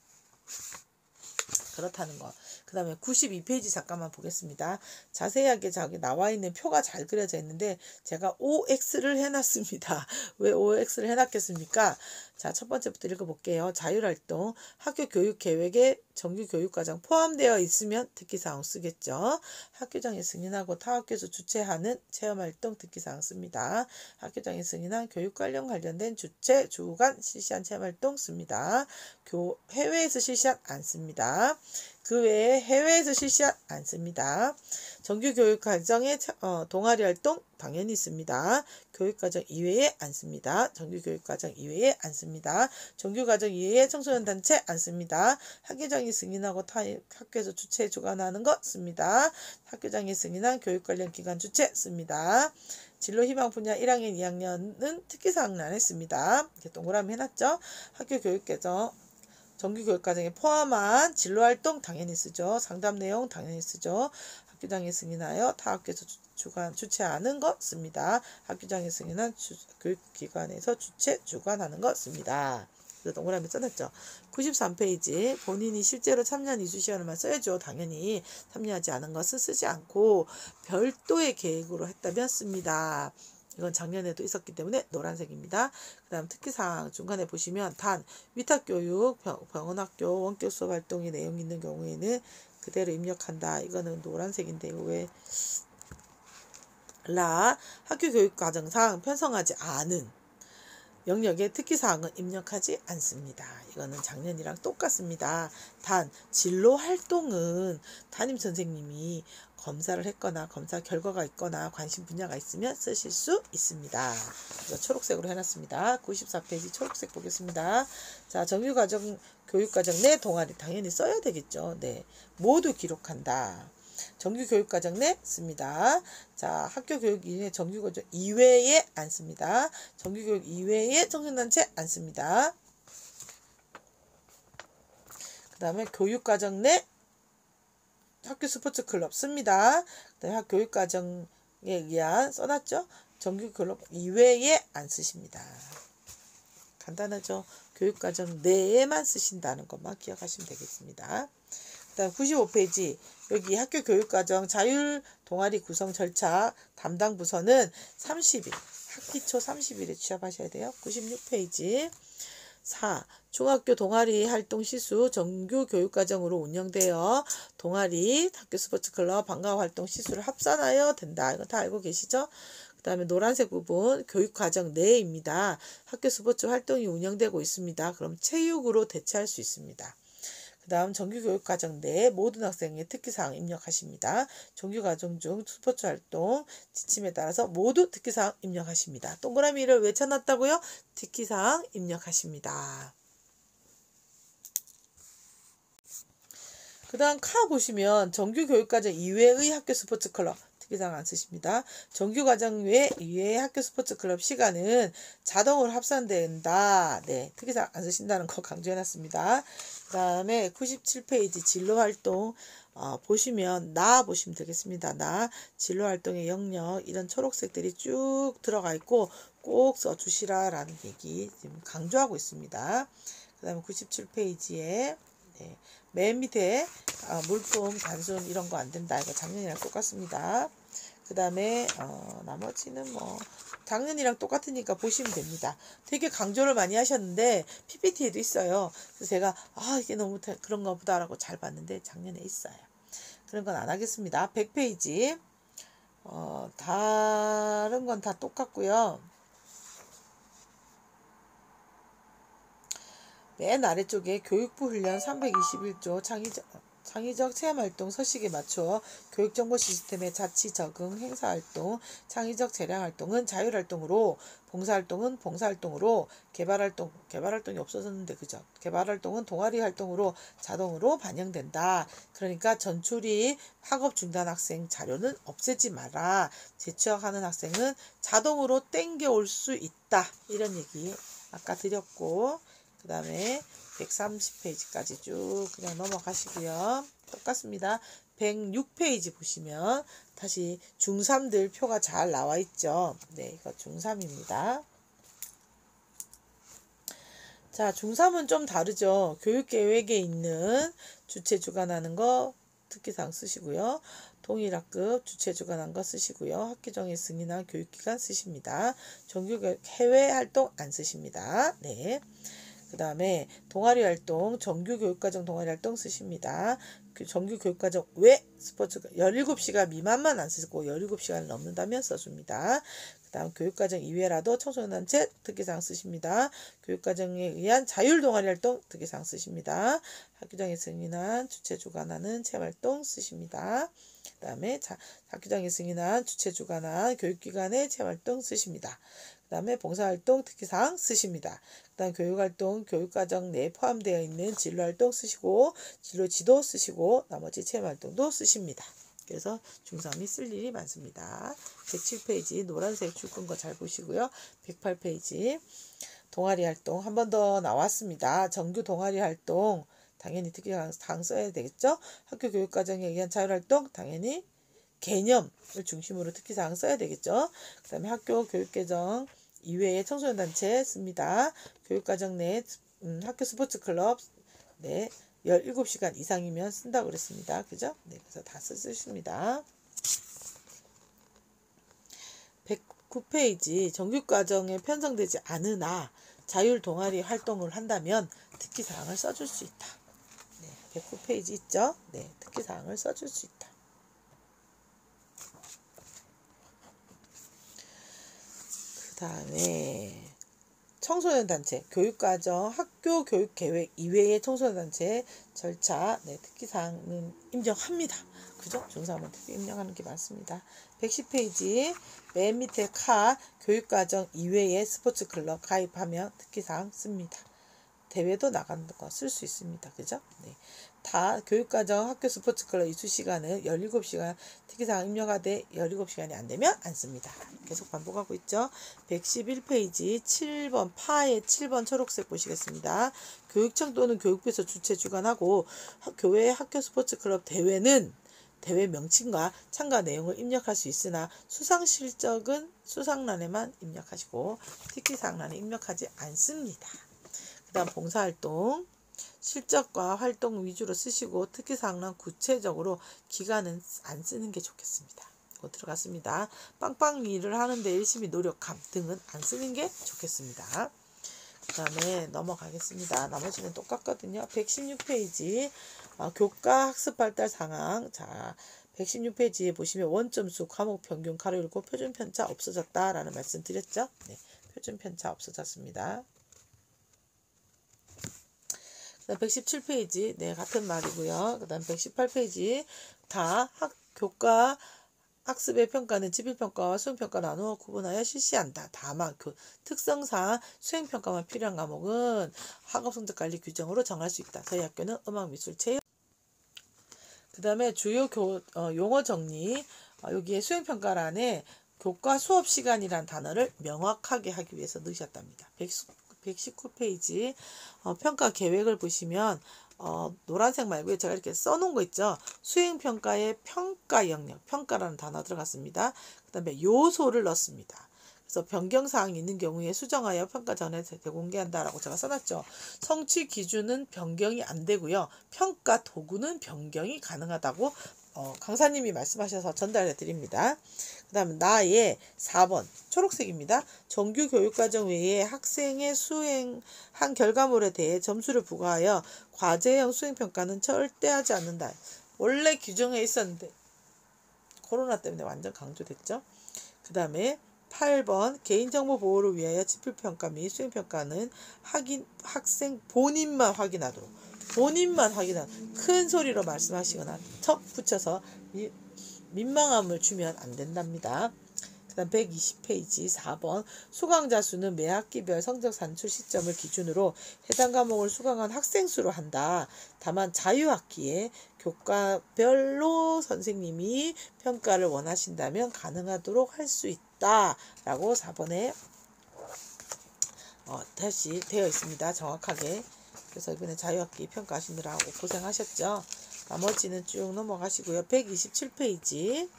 그렇다는 거. 그 다음에 92페이지 잠깐만 보겠습니다. 자세하게 저기 나와 있는 표가 잘 그려져 있는데 제가 OX를 해놨습니다. 왜 OX를 해놨겠습니까? 자, 첫 번째부터 읽어볼게요. 자율활동, 학교 교육 계획에 정규 교육과정 포함되어 있으면 특기사항 쓰겠죠. 학교장이 승인하고 타 학교에서 주최하는 체험활동 특기사항 씁니다. 학교장이 승인한 교육 관련된 주최, 주관 실시한 체험활동 씁니다. 해외에서 실시한 안 씁니다. 그 외에 해외에서 실시한 안 씁니다. 정규 교육과정의 동아리 활동 당연히 씁니다. 교육과정 이외에 안 씁니다. 정규 교육과정 이외에 안 씁니다. 정규과정 이외에 청소년 단체 안 씁니다. 학교장이 승인하고 타 학교에서 주최 주관하는 거 씁니다. 학교장이 승인한 교육 관련 기관 주최 씁니다. 진로 희망 분야 1학년, 2학년은 특기사항 안 했습니다. 이렇게 동그라미 해놨죠. 학교 교육과정 정규 교육과정에 포함한 진로활동 당연히 쓰죠. 상담 내용 당연히 쓰죠. 학교장이 승인하여 타 학교에서 주최하는 거 씁니다. 학교장이 승인한 교육기관에서 주관하는 거 씁니다. 동그라미 써놨죠. 93페이지 본인이 실제로 참여한 이수시간을만 써야죠. 당연히 참여하지 않은 것은 쓰지 않고 별도의 계획으로 했다면 씁니다. 이건 작년에도 있었기 때문에 노란색입니다. 그 다음 특기사항 중간에 보시면 단 위탁교육, 병원학교, 원격 수업 활동의 내용이 있는 경우에는 그대로 입력한다. 이거는 노란색인데 이거 왜 학교 교육 과정상 편성하지 않은 영역의 특기사항은 입력하지 않습니다. 이거는 작년이랑 똑같습니다. 단 진로 활동은 담임선생님이 검사를 했거나 검사 결과가 있거나 관심 분야가 있으면 쓰실 수 있습니다. 이거 초록색으로 해놨습니다. 94페이지 초록색 보겠습니다. 자, 정규과정 교육과정 내 동아리 당연히 써야 되겠죠. 네, 모두 기록한다. 정규교육과정 내 씁니다. 자, 학교교육 이외에 정규과정 이외에 안 씁니다. 정규교육 이외에 청소년단체 안 씁니다. 그 다음에 교육과정 내 학교 스포츠 클럽 씁니다. 그다음에 교육과정에 의한 써놨죠. 정규교육 이외에 안 쓰십니다. 간단하죠. 교육과정 내에만 쓰신다는 것만 기억하시면 되겠습니다. 그 다음 95페이지 여기 학교 교육과정 자율 동아리 구성 절차 담당 부서는 30일 학기 초 30일에 취합하셔야 돼요. 96페이지 4. 중학교 동아리 활동 시수 정규 교육과정으로 운영되어 동아리 학교 스포츠클럽 방과 활동 시수를 합산하여 된다. 이거 다 알고 계시죠? 그 다음에 노란색 부분 교육과정 내입니다. 학교 스포츠 활동이 운영되고 있습니다. 그럼 체육으로 대체할 수 있습니다. 그 다음 정규교육과정 내 모든 학생의 특기사항 입력하십니다. 정규과정 중 스포츠 활동 지침에 따라서 모두 특기사항 입력하십니다. 동그라미를 왜 쳐놨다고요? 특기사항 입력하십니다. 그 다음 카 보시면 정규교육과정 이외의 학교 스포츠클럽 특기사항 안 쓰십니다. 정규과정 이외의 학교 스포츠클럽 시간은 자동으로 합산된다. 네, 특기사항 안 쓰신다는 거 강조해놨습니다. 그 다음에 97페이지 진로활동 보시면 보시면 되겠습니다. 진로활동의 영역 이런 초록색들이 쭉 들어가 있고 꼭 써주시라 라는 얘기 지금 강조하고 있습니다. 그 다음에 97페이지에 맨 밑에 물품 단순 이런 거 안 된다. 이거 작년이랑 똑같습니다. 그 다음에 나머지는 뭐 작년이랑 똑같으니까 보시면 됩니다. 되게 강조를 많이 하셨는데 PPT에도 있어요. 그래서 제가 이게 너무 그런가 보다라고 잘 봤는데 작년에 있어요. 그런 건 안 하겠습니다. 100페이지 다른 건 다 똑같고요. 맨 아래쪽에 교육부 훈련 321조 창의적 체험활동 서식에 맞춰 교육정보 시스템의 자치 적응 행사활동, 창의적 재량활동은 자율활동으로, 봉사활동은 봉사활동으로, 개발활동이 없어졌는데 그죠? 개발활동은 동아리활동으로 자동으로 반영된다. 그러니까 전출이 학업 중단 학생 자료는 없애지 마라. 재취학하는 학생은 자동으로 땡겨올 수 있다. 이런 얘기 아까 드렸고, 그 다음에 130페이지까지 쭉 그냥 넘어가시고요. 똑같습니다. 106페이지 보시면 다시 중3들 표가 잘 나와 있죠. 네, 이거 중3입니다. 자, 중3은 좀 다르죠. 교육계획에 있는 주체 주관하는 거 특기사항 쓰시고요. 동일학급 주체 주관한 거 쓰시고요. 학기정에 승인한 교육기관 쓰십니다. 정규교육 해외활동 안 쓰십니다. 네. 그 다음에 동아리활동, 정규교육과정 동아리활동 쓰십니다. 정규교육과정 외 스포츠 17시간 미만만 안 쓰고 17시간을 넘는다면 써줍니다. 그 다음 교육과정 이외라도 청소년단체 특기사항 쓰십니다. 교육과정에 의한 자율동아리활동 특기사항 쓰십니다. 학교장에 승인한 주체 주관하는 체험활동 쓰십니다. 그 다음에 학교장에 승인한 주체 주관한 교육기관의 체험활동 쓰십니다. 그 다음에 봉사활동 특기사항 쓰십니다. 그 다음 교육활동 교육과정 내에 포함되어 있는 진로활동 쓰시고 진로지도 쓰시고 나머지 체험활동도 쓰십니다. 그래서 중3이 쓸 일이 많습니다. 107페이지 노란색 줄 끈 거 잘 보시고요. 108페이지 동아리활동 한 번 더 나왔습니다. 정규 동아리활동 당연히 특기사항 써야 되겠죠. 학교 교육과정에 의한 자율활동 당연히 개념을 중심으로 특기사항 써야 되겠죠. 그 다음에 학교 교육개정 이외에 청소년단체 씁니다. 교육과정 내 학교 스포츠클럽 17시간 이상이면 쓴다고 그랬습니다. 그죠? 네, 그래서 다 쓰십니다. 109페이지 정규과정에 편성되지 않으나 자율 동아리 활동을 한다면 특기사항을 써줄 수 있다. 네, 109페이지 있죠? 네, 특기사항을 써줄 수 있다. 그 다음에 청소년단체, 교육과정, 학교 교육계획 이외의 청소년단체 절차, 특기사항은 인정합니다. 그죠? 중3은 특히 인정하는 게 많습니다. 110페이지 맨 밑에 교육과정 이외의 스포츠클럽 가입하면 특기사항 씁니다. 대회도 나가는 거 쓸 수 있습니다. 그죠? 네. 다 교육과정 학교 스포츠클럽 이수 시간은 17시간 특기사항 입력하되 17시간이 안 되면 안 씁니다. 계속 반복하고 있죠. 111페이지 7번 파의 7번 초록색 보시겠습니다. 교육청 또는 교육부에서 주최 주관하고 교회 학교 스포츠클럽 대회는 대회 명칭과 참가 내용을 입력할 수 있으나 수상 실적은 수상란에만 입력하시고 특기사항란에 입력하지 않습니다. 그 다음 봉사활동 실적과 활동 위주로 쓰시고 특기사항란 구체적으로 기간은 안 쓰는 게 좋겠습니다. 이거 들어갔습니다. 빵빵 일을 하는데 열심히 노력함 등은 안 쓰는 게 좋겠습니다. 그 다음에 넘어가겠습니다. 나머지는 똑같거든요. 116페이지 교과 학습 발달 상황. 자, 116페이지에 보시면 원점수 과목 평균 가로 열고 표준 편차 없어졌다라는 말씀 드렸죠. 네, 표준 편차 없어졌습니다. 117페이지 같은 말이고요. 그 다음 118페이지 다 교과 학습의 평가는 지필평가와 수행평가 나누어 구분하여 실시한다. 다만 특성상 수행평가만 필요한 과목은 학업성적관리 규정으로 정할 수 있다. 저희 학교는 음악, 미술, 체육 그 다음에 주요 용어 정리. 여기에 수행평가란에 교과 수업 시간이란 단어를 명확하게 하기 위해서 넣으셨답니다. 119페이지 평가 계획을 보시면 노란색 말고요. 제가 이렇게 써놓은 거 있죠. 수행평가의 평가 영역, 평가라는 단어 들어갔습니다. 그 다음에 요소를 넣습니다. 그래서 변경사항이 있는 경우에 수정하여 평가 전에 대공개한다라고 제가 써놨죠. 성취 기준은 변경이 안 되고요. 평가 도구는 변경이 가능하다고 강사님이 말씀하셔서 전달해 드립니다. 그 다음에 나의 4번 초록색입니다. 정규 교육과정 외에 학생의 수행한 결과물에 대해 점수를 부과하여 과제형 수행평가는 절대 하지 않는다. 원래 규정에 있었는데 코로나 때문에 완전 강조됐죠. 그 다음에 8번 개인정보 보호를 위하여 지필평가 및 수행평가는 학생 본인만 확인하도록 큰 소리로 말씀하시거나 척 붙여서 민망함을 주면 안 된답니다. 그 다음 120페이지 4번 수강자 수는 매 학기별 성적 산출 시점을 기준으로 해당 과목을 수강한 학생 수로 한다. 다만 자유학기에 교과별로 선생님이 평가를 원하신다면 가능하도록 할 수 있다. 라고 4번에 다시 되어 있습니다. 정확하게. 그래서 이번에 자유학기 평가하시느라 고생하셨죠. 나머지는 쭉 넘어가시고요. 127페이지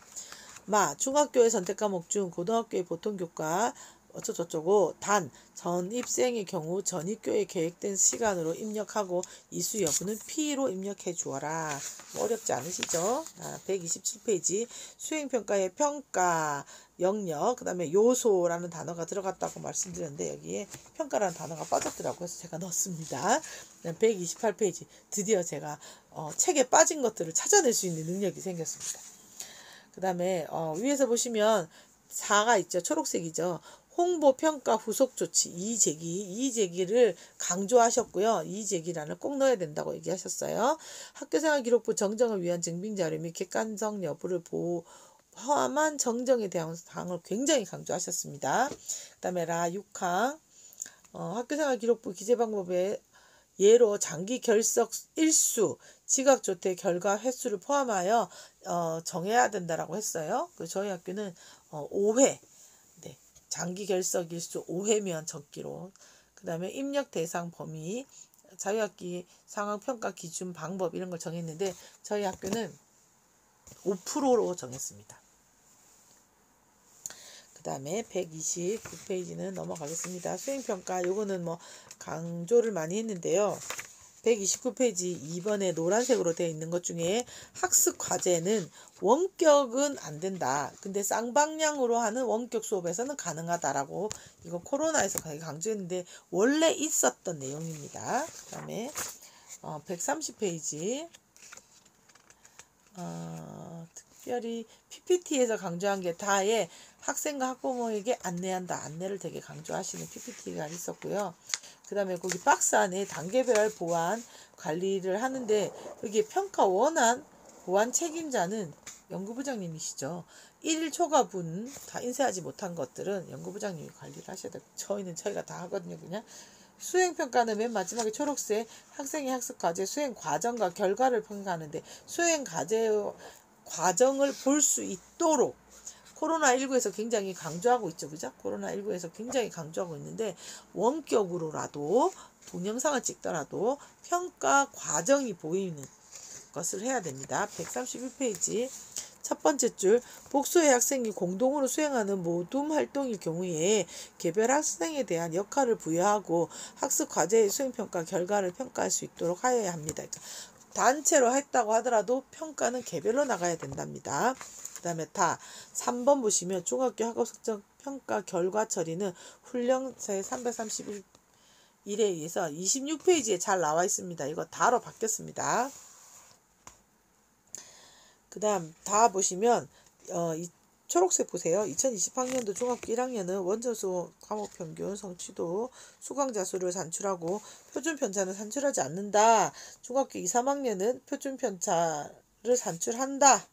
중학교의 선택 과목 중 고등학교의 보통교과 어쩌고저쩌고 단 전입생의 경우 전입교에 계획된 시간으로 입력하고 이수 여부는 P로 입력해 주어라. 어렵지 않으시죠? 127페이지 수행평가의 평가 영역 그 다음에 요소라는 단어가 들어갔다고 말씀드렸는데 여기에 평가라는 단어가 빠졌더라고요. 그래서 제가 넣었습니다. 128페이지 드디어 제가 책에 빠진 것들을 찾아낼 수 있는 능력이 생겼습니다. 그 다음에 위에서 보시면 4가 있죠. 초록색이죠. 홍보, 평가, 후속 조치, 이의제기를 강조하셨고요. 이의제기란을 꼭 넣어야 된다고 얘기하셨어요. 학교생활기록부 정정을 위한 증빙자료 및 객관성 여부를 포함한 정정에 대한 사항을 굉장히 강조하셨습니다. 그 다음에 6항 학교생활기록부 기재방법에 예로 장기 결석 일수, 지각조퇴 결과 횟수를 포함하여 정해야 된다라고 했어요. 저희 학교는 5회, 장기 결석 일수 5회면 적기로. 그 다음에 입력 대상 범위, 자유학기 상황 평가 기준 방법 이런 걸 정했는데 저희 학교는 5%로 정했습니다. 그 다음에 129페이지는 넘어가겠습니다. 수행평가 요거는 강조를 많이 했는데요. 129페이지 2번에 노란색으로 되어 있는 것 중에 학습 과제는 원격은 안 된다. 근데 쌍방향으로 하는 원격 수업에서는 가능하다라고 이거 코로나에서 강조했는데 원래 있었던 내용입니다. 그 다음에 130페이지 특별히 PPT에서 강조한 게 다에 학생과 학부모에게 안내한다. 안내를 되게 강조하시는 PPT가 있었고요. 그 다음에 거기 박스 안에 단계별 보안 관리를 하는데 여기 평가 원한 보안 책임자는 연구부장님이시죠. 1일 초과분 다 인쇄하지 못한 것들은 연구부장님이 관리를 하셔야 되고 저희가 다 하거든요. 그냥 수행평가는 맨 마지막에 초록색 학생의 학습 과제 수행 과정과 결과를 평가하는데 수행 과정을 볼 수 있도록 코로나19에서 굉장히 강조하고 있죠. 그죠? 코로나19에서 굉장히 강조하고 있는데 원격으로라도 동영상을 찍더라도 평가 과정이 보이는 것을 해야 됩니다. 131페이지 첫 번째 줄 복수의 학생이 공동으로 수행하는 모둠 활동일 경우에 개별 학생에 대한 역할을 부여하고 학습 과제의 수행평가 결과를 평가할 수 있도록 하여야 합니다. 그러니까 단체로 했다고 하더라도 평가는 개별로 나가야 된답니다. 그 다음에 3번 보시면 중학교 학업성적 평가 결과 처리는 훈령사의 331일에 의해서 26페이지에 잘 나와 있습니다. 이거 다로 바뀌었습니다. 그 다음 보시면 이 초록색 보세요. 2020학년도 중학교 1학년은 원저수 과목 평균 성취도 수강자 수를 산출하고 표준 편차는 산출하지 않는다. 중학교 2, 3학년은 표준 편차를 산출한다.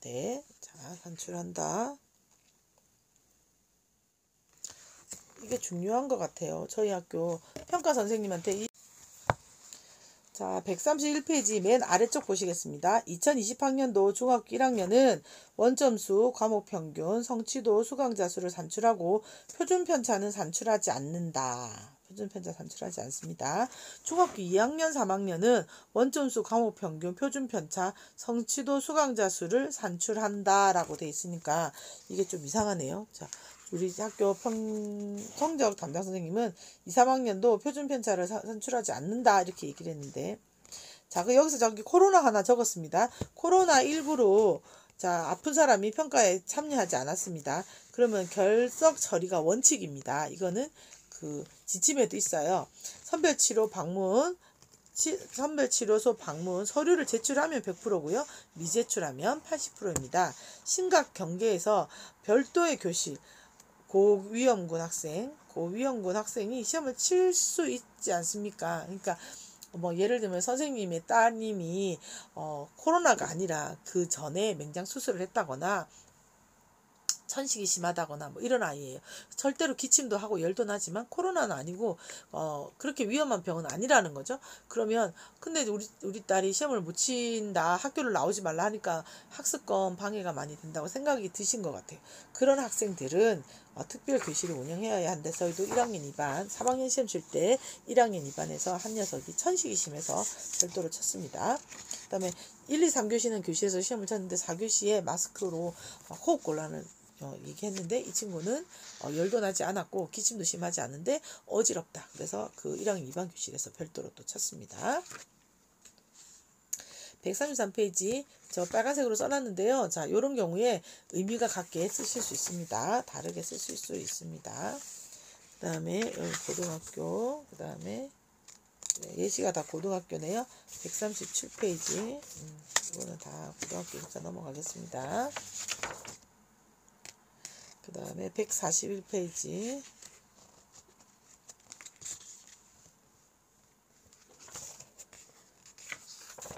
네, 자 산출한다. 이게 중요한 것 같아요. 저희 학교 평가 선생님한테 자, 131페이지 맨 아래쪽 보시겠습니다. 2020학년도 중학교 1학년은 원점수, 과목평균, 성취도, 수강자 수를 산출하고 표준편차는 산출하지 않는다. 표준편차 산출하지 않습니다. 중학교 2학년, 3학년은 원점수, 과목평균, 표준편차, 성취도, 수강자 수를 산출한다 라고 돼 있으니까 이게 좀 이상하네요. 자, 우리 학교 성적 담당 선생님은 2, 3학년도 표준편차를 산출하지 않는다 이렇게 얘기를 했는데, 자, 여기서 저기 코로나 하나 적었습니다. 코로나19로 자, 아픈 사람이 평가에 참여하지 않았습니다. 그러면 결석 처리가 원칙입니다. 이거는 그 지침에도 있어요. 선별치료 방문, 선별치료소 방문, 서류를 제출하면 100%고요. 미제출하면 80%입니다. 심각 경계에서 별도의 교실, 고위험군 학생이 시험을 칠 수 있지 않습니까? 그러니까 뭐 예를 들면 선생님의 따님이 코로나가 아니라 그 전에 맹장 수술을 했다거나 천식이 심하다거나 뭐 이런 아이예요. 절대로 기침도 하고 열도 나지만 코로나는 아니고 그렇게 위험한 병은 아니라는 거죠. 그러면 근데 우리 딸이 시험을 못 친다, 학교를 나오지 말라 하니까 학습권 방해가 많이 된다고 생각이 드신 것 같아요. 그런 학생들은 특별 교실을 운영해야 한데, 저희도 1학년 2반 3학년 시험 칠 때 1학년 2반에서 한 녀석이 천식이 심해서 별도로 쳤습니다. 그 다음에 1, 2, 3교시는 교실에서 시험을 쳤는데 4교시에 마스크로 호흡곤란을 얘기했는데, 이 친구는 열도 나지 않았고 기침도 심하지 않은데 어지럽다. 그래서 그 1학년 2반 교실에서 별도로 또 쳤습니다. 133페이지 저 빨간색으로 써놨는데요. 자, 요런 경우에 의미가 같게 쓰실 수 있습니다. 다르게 쓰실 수 있습니다. 그 다음에 고등학교, 그 다음에 예시가 다 고등학교네요. 137페이지 이거는 다 고등학교니까 넘어가겠습니다. 그 다음에 141페이지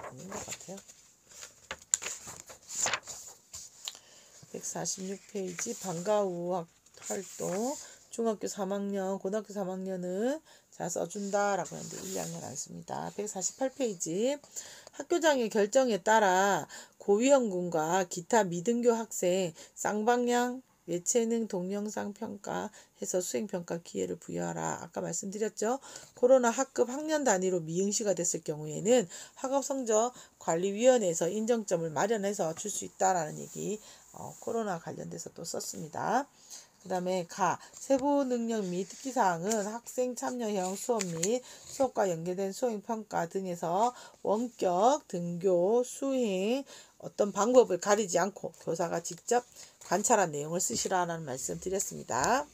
아닌 것 같아요. 146페이지 방과 후 활동 중학교 3학년, 고등학교 3학년은 자 써준다 라고 했는데 1, 2학년 안 씁니다. 148페이지 학교장의 결정에 따라 고위험군과 기타 미등교 학생 쌍방향 예체능 동영상 평가해서 수행평가 기회를 부여하라. 아까 말씀드렸죠. 코로나 학급 학년 단위로 미응시가 됐을 경우에는 학업성적관리위원회에서 인정점을 마련해서 줄 수 있다라는 얘기 코로나 관련돼서 또 썼습니다. 그 다음에 세부 능력 및 특기사항은 학생 참여형 수업 및 수업과 연계된 수행평가 등에서 원격, 등교, 수행 어떤 방법을 가리지 않고 교사가 직접 관찰한 내용을 쓰시라는 말씀 드렸습니다.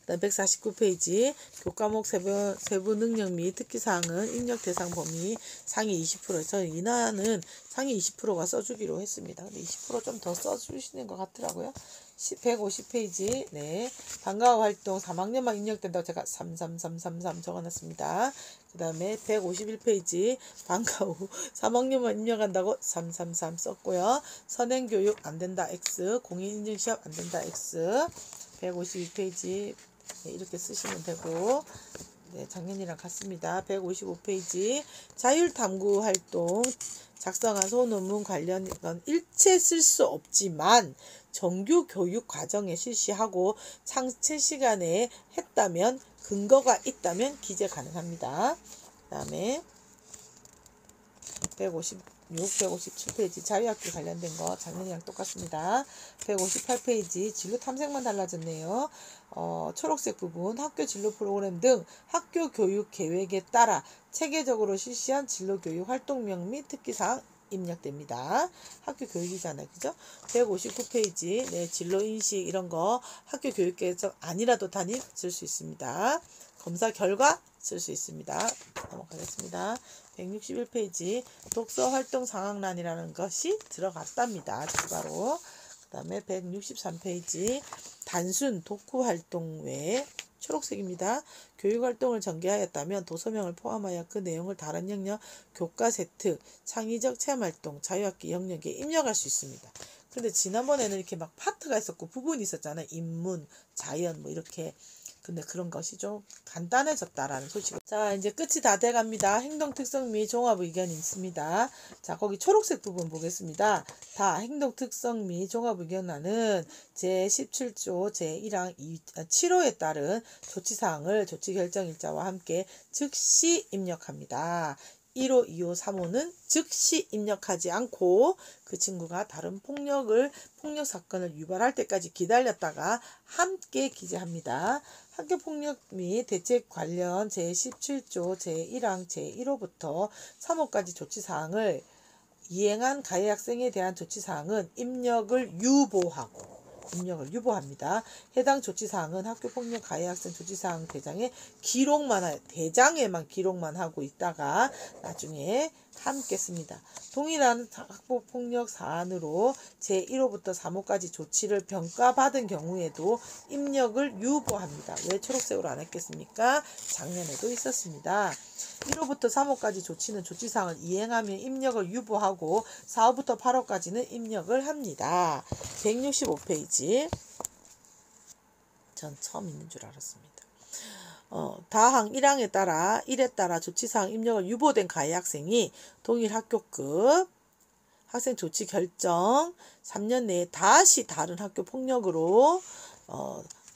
그 다음 149페이지 교과목 세부 능력 및 특기사항은 입력 대상 범위 상위 20%에서 인하는 상위 20%가 써주기로 했습니다. 근데 20% 좀 더 써주시는 것 같더라고요. 150페이지 네 방과 후 활동 3학년만 입력된다고 제가 33333 적어놨습니다. 그 다음에 151페이지 방과 후 3학년만 입력한다고 333 썼고요. 선행교육 안된다 X, 공인인증시험 안된다 X. 152페이지 네, 이렇게 쓰시면 되고 네, 작년이랑 같습니다. 155페이지 자율탐구 활동 작성한 소논문 관련 건 일체 쓸 수 없지만 정규 교육 과정에 실시하고 창체 시간에 했다면 근거가 있다면 기재 가능합니다. 그 다음에 156, 157페이지 자유학기 관련된 거 작년이랑 똑같습니다. 158페이지 진로 탐색만 달라졌네요. 초록색 부분 학교 진로 프로그램 등 학교 교육 계획에 따라 체계적으로 실시한 진로 교육 활동명 및 특기사항 입력됩니다. 학교 교육이잖아요. 그죠? 159페이지 네, 진로 인식 이런 거 학교 교육 계획 아니라도 단위 쓸 수 있습니다. 검사 결과 쓸 수 있습니다. 넘어가겠습니다. 161페이지 독서 활동 상황란이라는 것이 들어갔답니다. 추가로. 그 다음에 163페이지 단순 독후 활동 외에 초록색입니다. 교육활동을 전개하였다면 도서명을 포함하여 그 내용을 다른 영역, 교과 세트, 창의적 체험활동, 자유학기 영역에 입력할 수 있습니다. 근데 지난번에는 이렇게 막 파트가 있었고 부분이 있었잖아요. 인문, 자연 뭐 이렇게 근데 그런 것이 좀 간단해졌다라는 소식. 자, 이제 끝이 다 돼갑니다. 행동 특성 및 종합 의견이 있습니다. 자, 거기 초록색 부분 보겠습니다. 다 행동 특성 및 종합 의견란은 제17조 제1항 7호에 따른 조치사항을 조치 결정일자와 함께 즉시 입력합니다. 1호, 2호, 3호는 즉시 입력하지 않고 그 친구가 다른 폭력 사건을 유발할 때까지 기다렸다가 함께 기재합니다. 학교폭력 및 대책 관련 제17조 제1항 제1호부터 3호까지 조치사항을 이행한 가해 학생에 대한 조치사항은 입력을 유보합니다. 해당 조치사항은 학교폭력 가해 학생 조치사항 대장에만 기록만 하고 있다가 나중에 함께 씁니다. 동일한 학교폭력 사안으로 제1호부터 3호까지 조치를 평가받은 경우에도 입력을 유보합니다. 왜 초록색으로 안 했겠습니까? 작년에도 있었습니다. 1호부터 3호까지 조치는 조치사항을 이행하면 입력을 유보하고 4호부터 8호까지는 입력을 합니다. 165페이지. 전 처음 있는 줄 알았습니다. 다항 1항에 따라 1에 따라 조치사항 입력을 유보된 가해 학생이 동일 학교급 학생 조치 결정 3년 내에 다시 다른 학교 폭력으로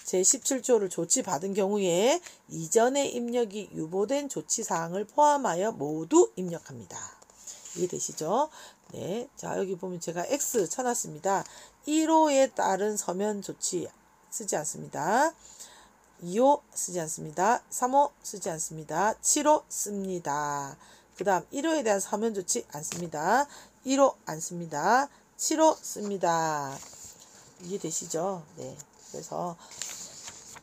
제17조를 조치받은 경우에 이전의 입력이 유보된 조치사항을 포함하여 모두 입력합니다. 이해되시죠? 네. 자, 여기 보면 제가 X 쳐놨습니다. 1호에 따른 서면 조치 쓰지 않습니다. 2호 쓰지 않습니다. 3호 쓰지 않습니다. 7호 씁니다. 그 다음 1호에 대한 서면 조치 안 씁니다. 1호 안 씁니다. 7호 씁니다. 이해되시죠? 네. 그래서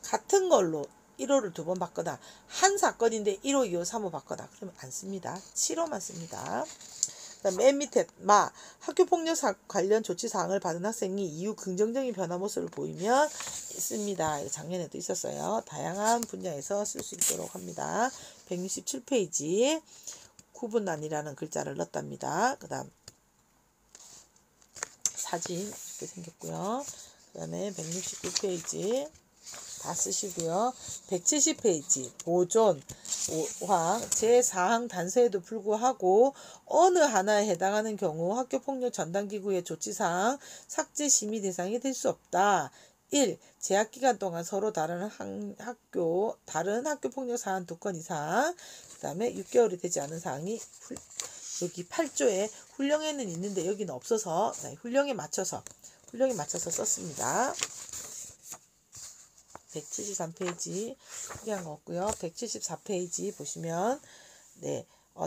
같은 걸로 1호를 2번 받거나 한 사건인데 1호, 2호, 3호 받거나 그러면 안 씁니다. 7호만 씁니다. 그다음 맨 밑에 학교폭력 관련 조치사항을 받은 학생이 이후 긍정적인 변화 모습을 보이면 있습니다. 이거 작년에도 있었어요. 다양한 분야에서 쓸 수 있도록 합니다. 167페이지 구분란이라는 글자를 넣었답니다. 그 다음 사진 이렇게 생겼고요. 그 다음에 169페이지 다 쓰시고요. 170페이지 보존 5항 제4항 단서에도 불구하고 어느 하나에 해당하는 경우 학교폭력 전담기구의 조치사항 삭제 심의 대상이 될 수 없다. 1. 재학기간 동안 서로 다른 학교폭력 사안 2건 이상 그 다음에 6개월이 되지 않은 사항이 여기 8조에 훈령에는 있는데 여기는 없어서 훈령에 맞춰서 썼습니다. 173페이지 특이한 거 없고요. 174페이지 보시면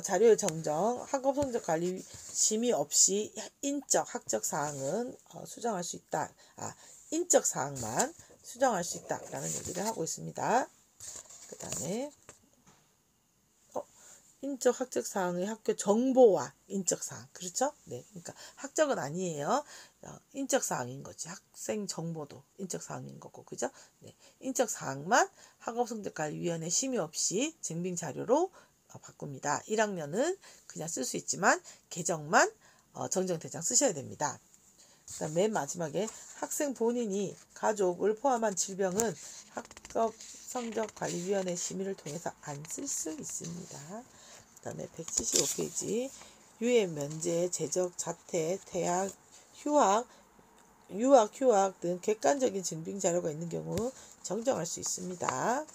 자료의 정정 학업 성적 관리 심의 없이 인적 학적 사항은 수정할 수 있다. 인적 사항만 수정할 수 있다라는 얘기를 하고 있습니다. 그 다음에 인적 학적 사항의 학교 정보와 인적 사항 그렇죠? 네, 그러니까 학적은 아니에요. 인적 사항인 거지. 학생 정보도 인적 사항인 거고 그죠? 네, 인적 사항만 학업성적관리위원회 심의 없이 증빙 자료로 바꿉니다. 1학년은 그냥 쓸 수 있지만 개정만 정정대장 쓰셔야 됩니다. 그다음 맨 마지막에 학생 본인이 가족을 포함한 질병은 학업성적관리위원회 심의를 통해서 안 쓸 수 있습니다. 그 다음에 175페이지 유예, 면제, 재적, 자퇴, 퇴학, 휴학 등 객관적인 증빙 자료가 있는 경우 정정할 수 있습니다.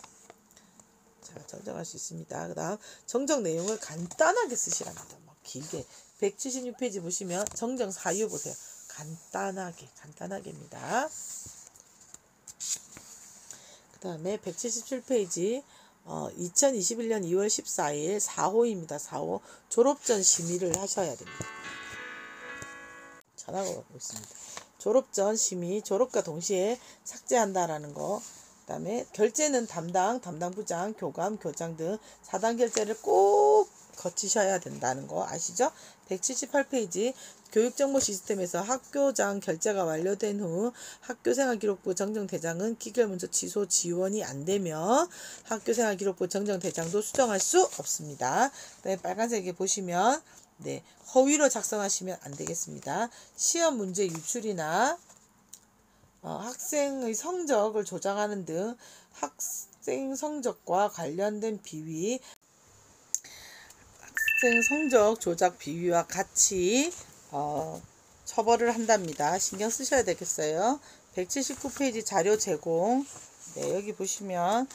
자, 정정할 수 있습니다. 그 다음 정정 내용을 간단하게 쓰시랍니다. 길게 176페이지 보시면 정정 사유 보세요. 간단하게입니다. 그 다음에 177페이지 2021년 2월 14일 4호입니다. 4호 졸업전 심의를 하셔야 됩니다. 전화가 오고 있습니다. 졸업전 심의 졸업과 동시에 삭제한다라는 거. 그 다음에 결제는 담당부장, 교감, 교장 등 4단 결제를 꼭 거치셔야 된다는 거 아시죠? 178페이지 교육정보 시스템에서 학교장 결제가 완료된 후 학교생활기록부 정정대장은 기결문서 취소 지원이 안되며 학교생활기록부 정정대장도 수정할 수 없습니다. 네, 빨간색에 보시면 허위로 작성하시면 안되겠습니다. 시험 문제 유출이나 학생의 성적을 조작하는 등 학생 성적과 관련된 비위, 학생 성적 조작 비위와 같이 처벌을 한답니다. 신경 쓰셔야 되겠어요. 179페이지 자료 제공. 네, 여기 보시면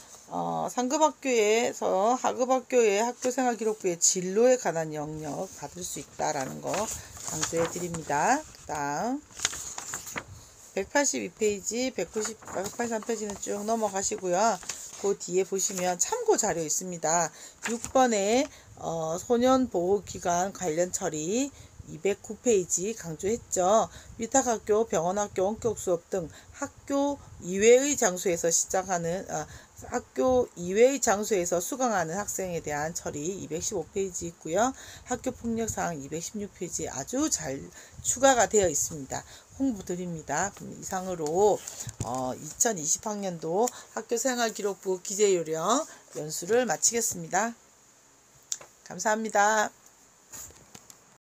상급학교에서 하급학교의 학교생활 기록부의 진로에 관한 영역 받을 수 있다라는 거 강조해 드립니다. 그다음 182페이지, 183페이지는 쭉 넘어가시고요. 그 뒤에 보시면 참고 자료 있습니다. 6번에 소년보호기관 관련 처리 209페이지 강조했죠. 위탁학교, 병원학교, 원격 수업 등 학교 이외의 장소에서 학교 이외의 장소에서 수강하는 학생에 대한 처리 215페이지 있고요. 학교 폭력사항 216페이지 아주 잘 추가가 되어 있습니다. 홍보 드립니다. 그럼 이상으로 2020학년도 학교생활기록부 기재요령 연수를 마치겠습니다. 감사합니다.